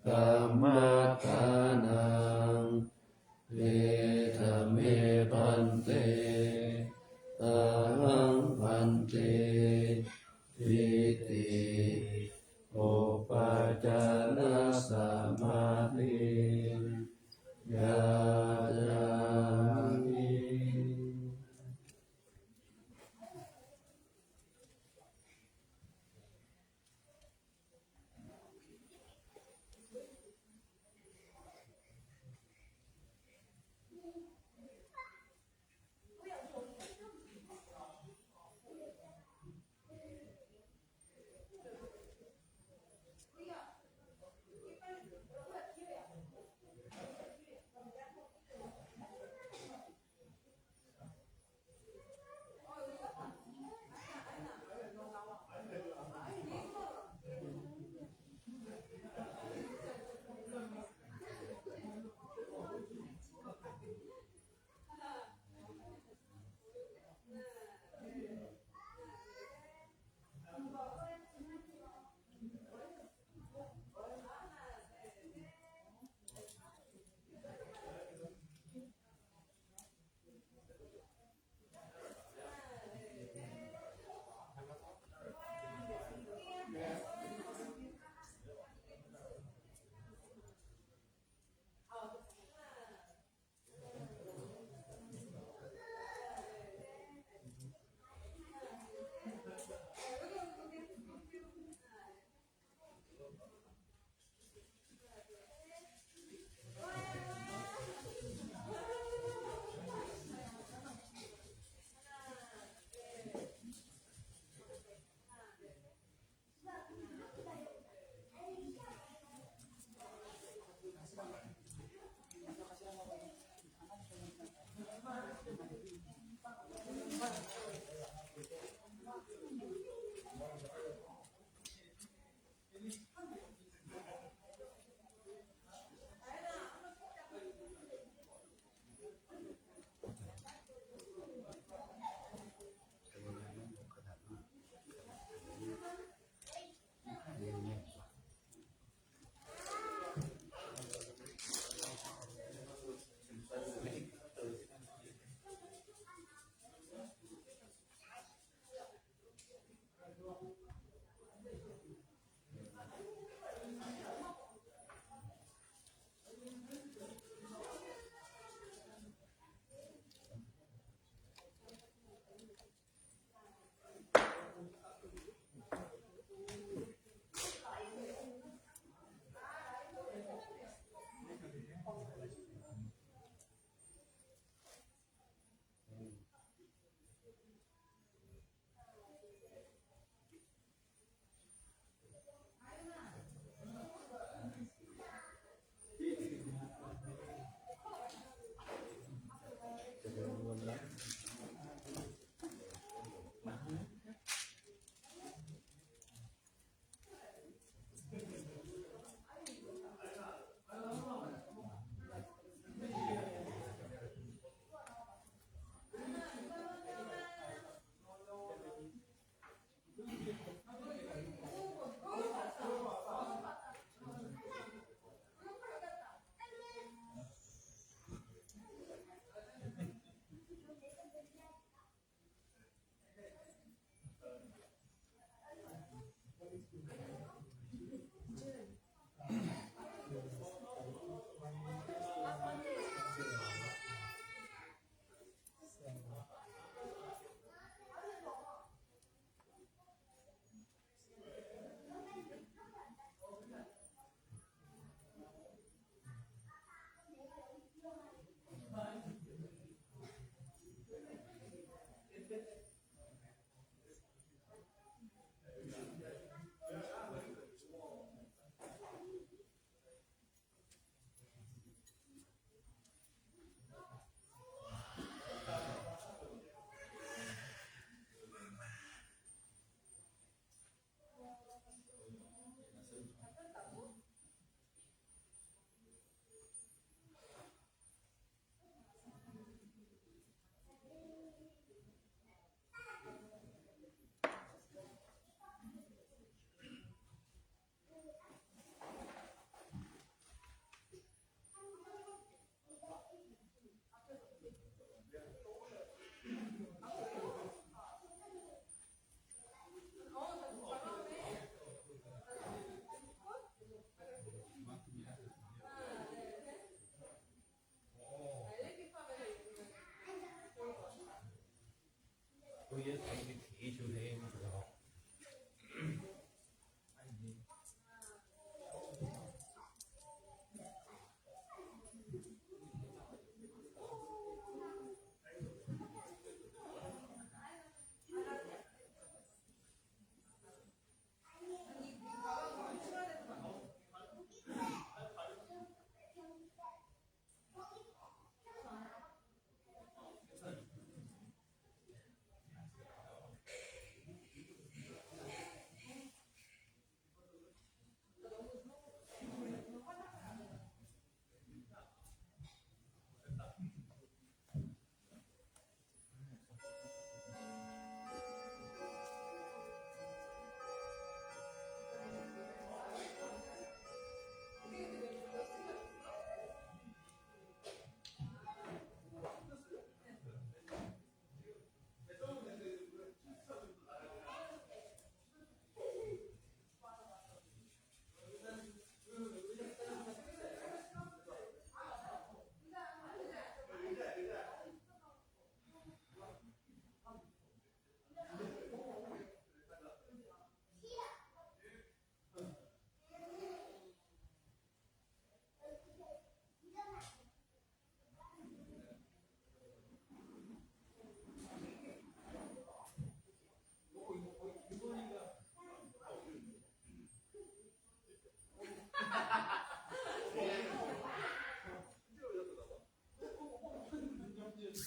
ธัมมัฏฐานังเวทเมพันเตอาหังพันเตวิติโอปาจารสมาธิยาจามิ เ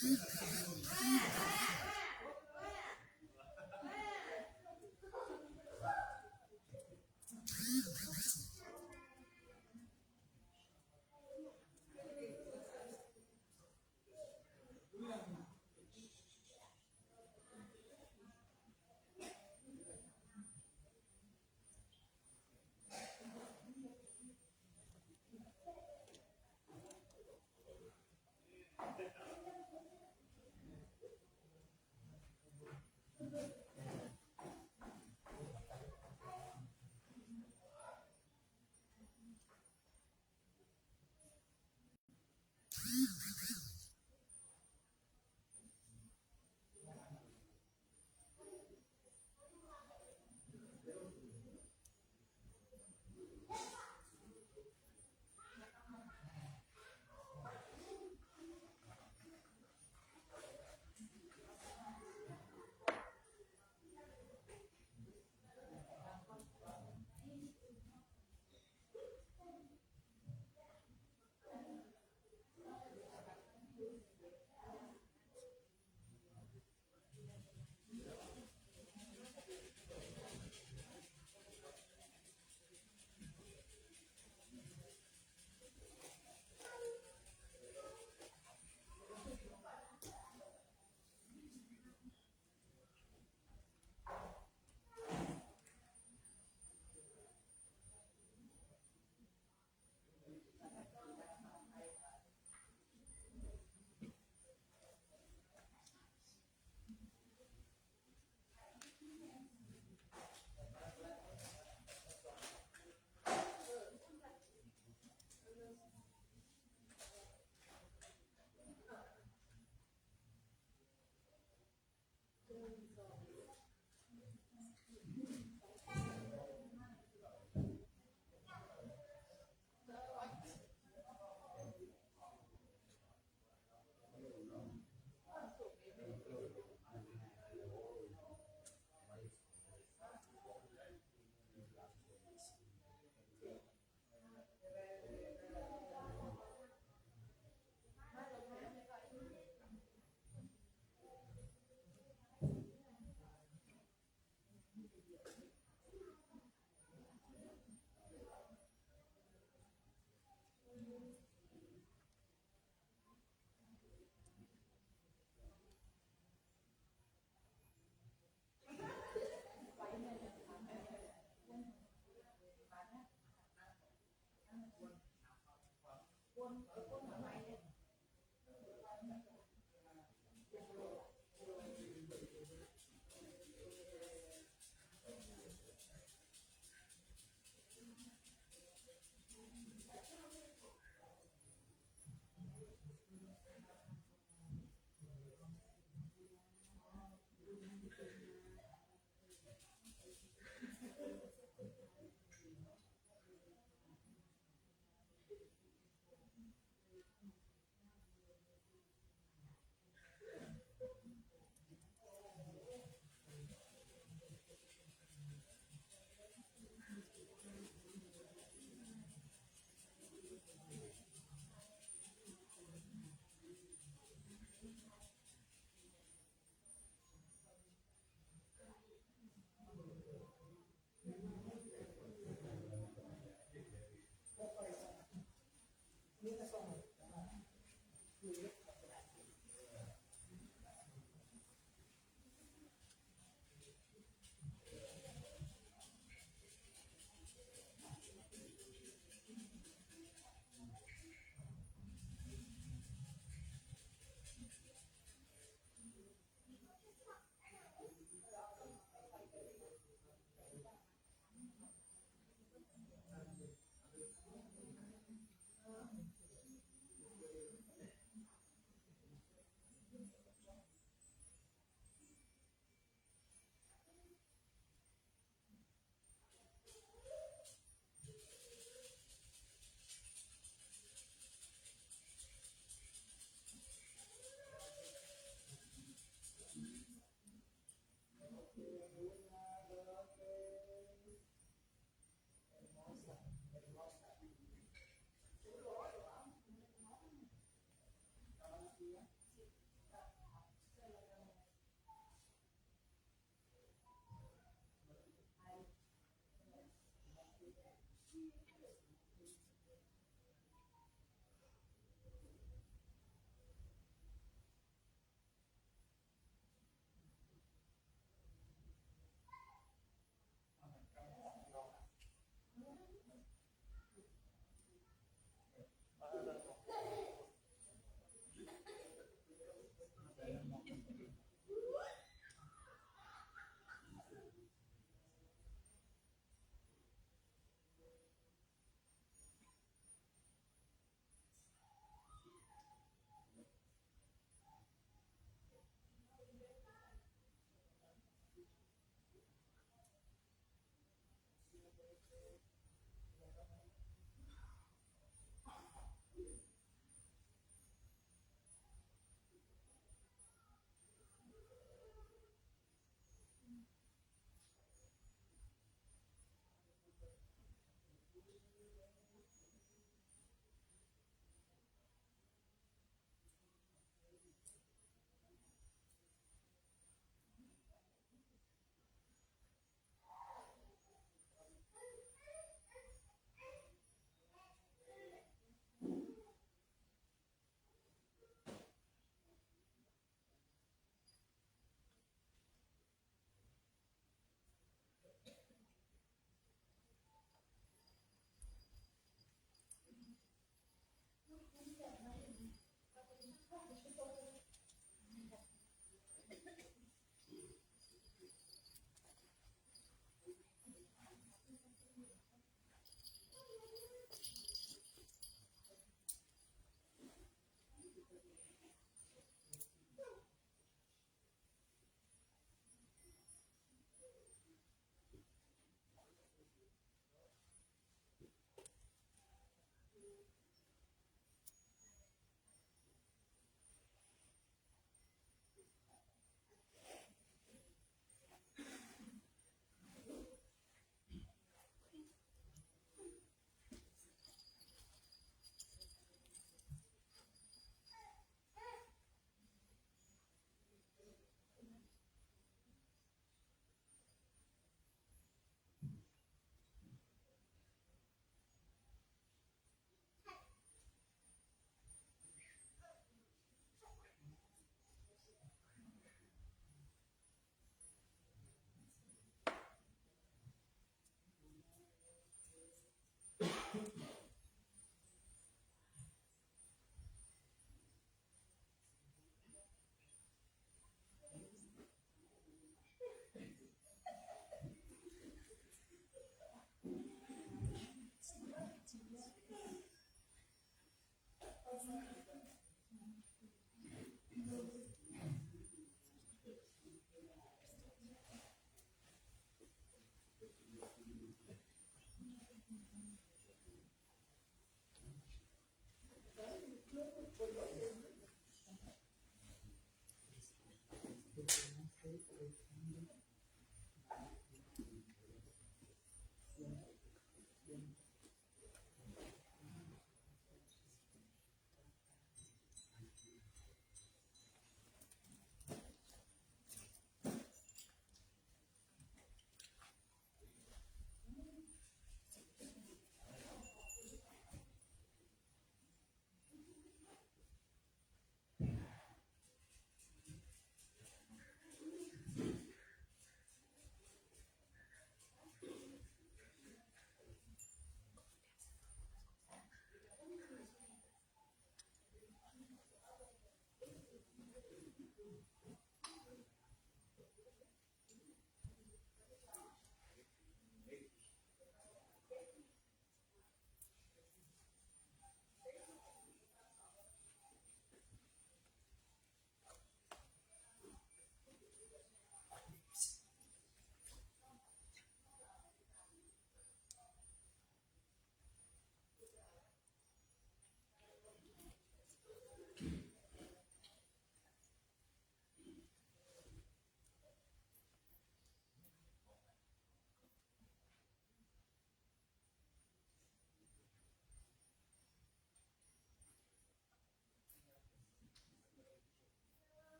อ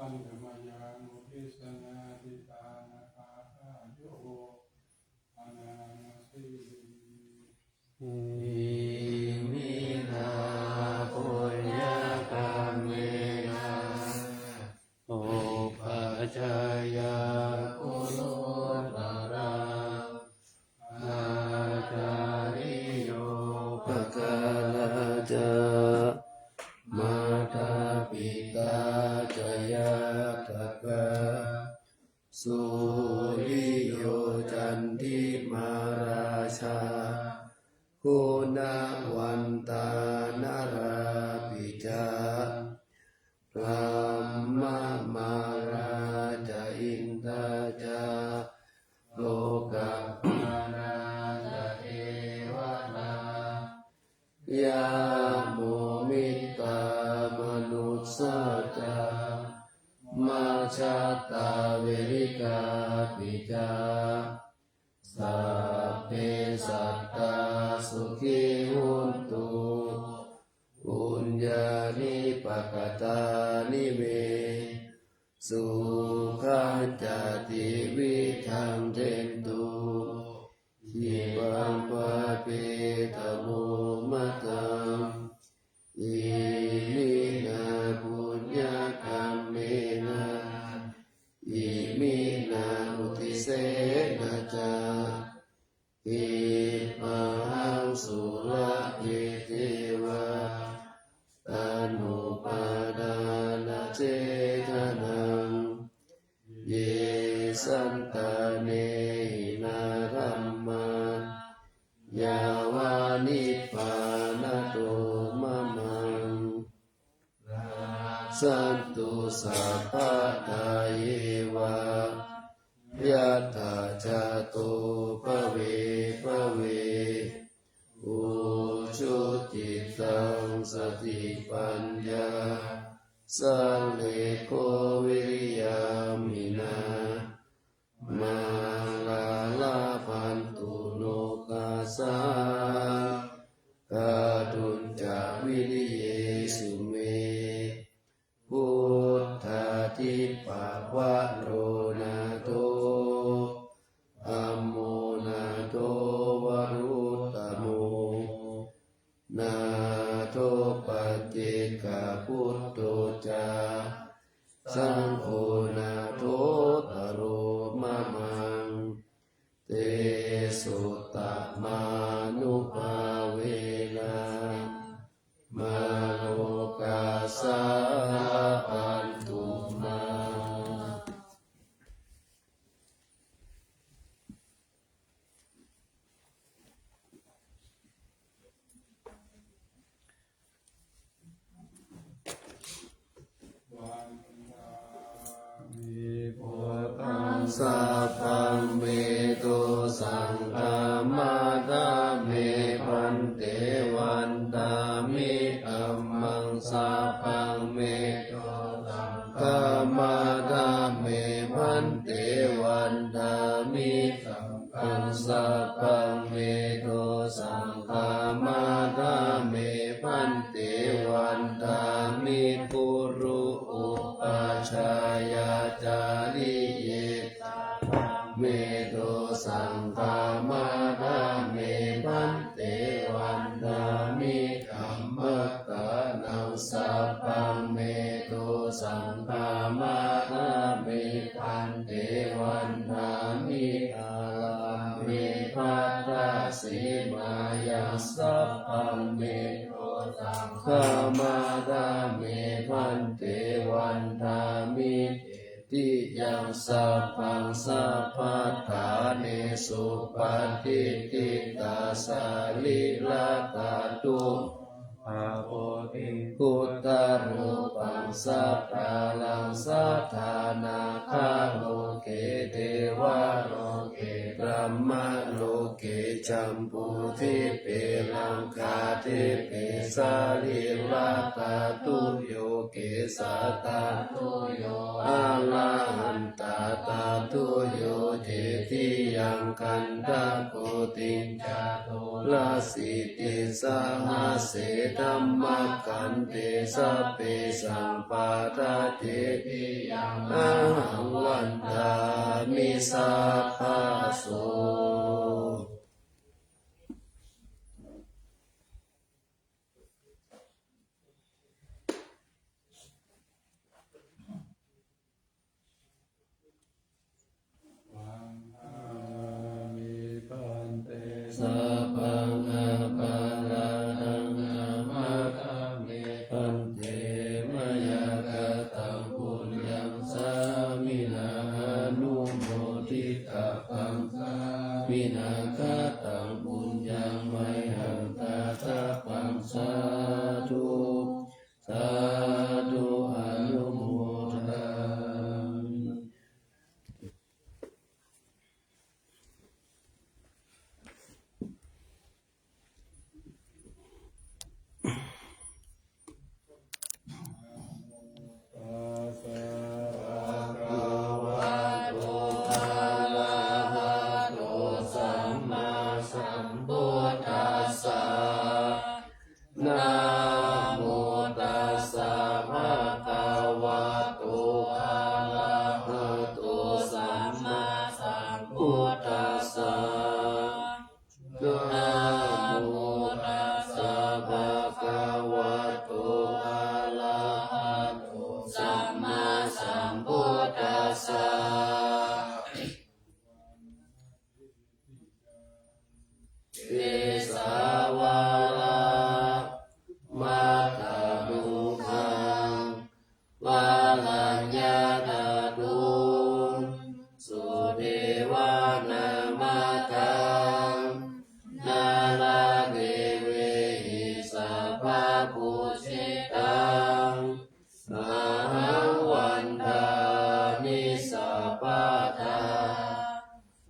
ปันธมายังอุทิศนาทิตานาคาโยอานานาสี อิมินาปุญญกรรมเมนะโอภาชายาคุโลตระอาจาริโยภกาลจามาตาปิตาจยาตกะสุริโยจันทิมาราชาคุณวันตานราปิจาพระมมาราจาอินทาจาโลกามาราจาเอวนายาโมมิตามนุสสาจามาชาตาเวริกาปิจาสัพเพสัตตาสุขิหุนตุปุญญานิปกตานิเมสุขัจจติวิทังเทนตุหิปังปะเปตโมมะตังอิมินาปุญญกรรมเมนะอิมินาอุทิเสนะจาอิปังสุระเยเทวะตานุปาดานะเจตนังเยสันตาเนนะธัมมาญาวานิพพานโตมะมังสันตุสัพพะทาเยวะยัตถาจาโตภเวภเวอุชุติตังสติปัญญาสังเลโกวิริยามินามาลาลาพันตุโลกาสากาดุจจาวิริเยสุเมพุทธาทิปะวะโรนาโตอัมโมนาโตวรุตตโมนาโตปฏิกาพุทโธจาสังโฆนาโตตโรมะมังเตสุตตมานุภาเวนะมาโลกาสาปันตุมา วันตา มิโพธังสัพพังเมโตสังฆามาตาเมพันเตวันตามิธัมมังสัพพังเมโตสังฆามาตาเมพันเตวันตามิธัมมังสัพพังเมโตสังฆามาตาเมพันเตวันตามิปุรุอุปชายาจาริเยเมโตสังฆามาตาเมพันเตวันตามิธัมมัตตานังสัพพังเมโตสังฆามาตาเมพันเตวันตามิอาลาเมภัตตาสีมายังสัพพังเมโตสังฆามาตาเมพันเตวันตามิติยังสัพพังสัพพัทธาเนสุปฏิทิตาสาลิลาตาตุอาโปติพุทธรูปังสัพพะลังสัทธานาคาโลเกเทวะโลเกบรหมะโลเก จัมปุทิเปลังคาทิเปสาลิราตาตุโยเกสาตาตุโยอาลาหันตาตาตุโยเจติยังกันตะโกติงจาโตลาสิติสหาเสธัมมะกันเตสัพเพสัมปาทาเตติยังอาหังวันตามิสัพพะโสสัพพังอาปาลานังอามาคาเมปันเตมยากตังปุญญังสามินานุโมทิตาปังสามินาคตังปุญญังไมหังตาตาปังสาธุสาธุอนุโมทนานะโมตัสสะภะคะวะโตอะระหะโตสัมมาสัมพุทธัสสะนะโมตัสสะภะคะวะโตอะระหะโตสัมมาสัมพุทธัสสะเอสาวาลามาตาลุคังวาลัญญาตาตุงสุเดวานามาตังนาลาเดเวหิสัพพะปุชิตังอาหังวันทานิสัพพะทา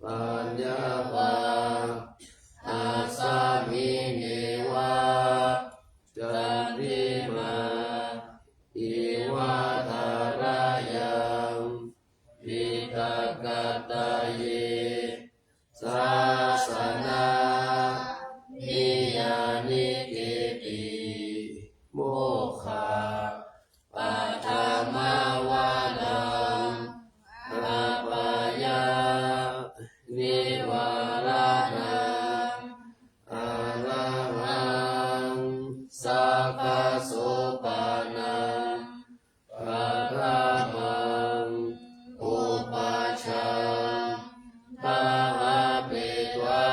ปัญญาภาอาสามิเนวะจันติมาอิวาทารายยังปิตกะตะเยสาสนานิยานิเกติโมฆะปัฏฐมาวานังอาปายานิวารานังอาราหังสัพพะโสปานังปัฏฐามังอุปัชฌังปะหะเปตวา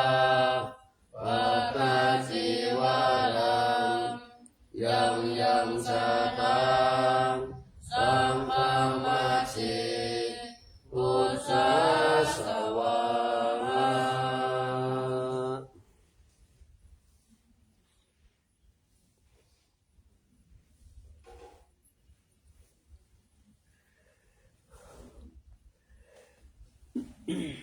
ปัตตาจิวาลังยังยังสะตังสัมปัมมัชเชพุทธัสสะวะอืม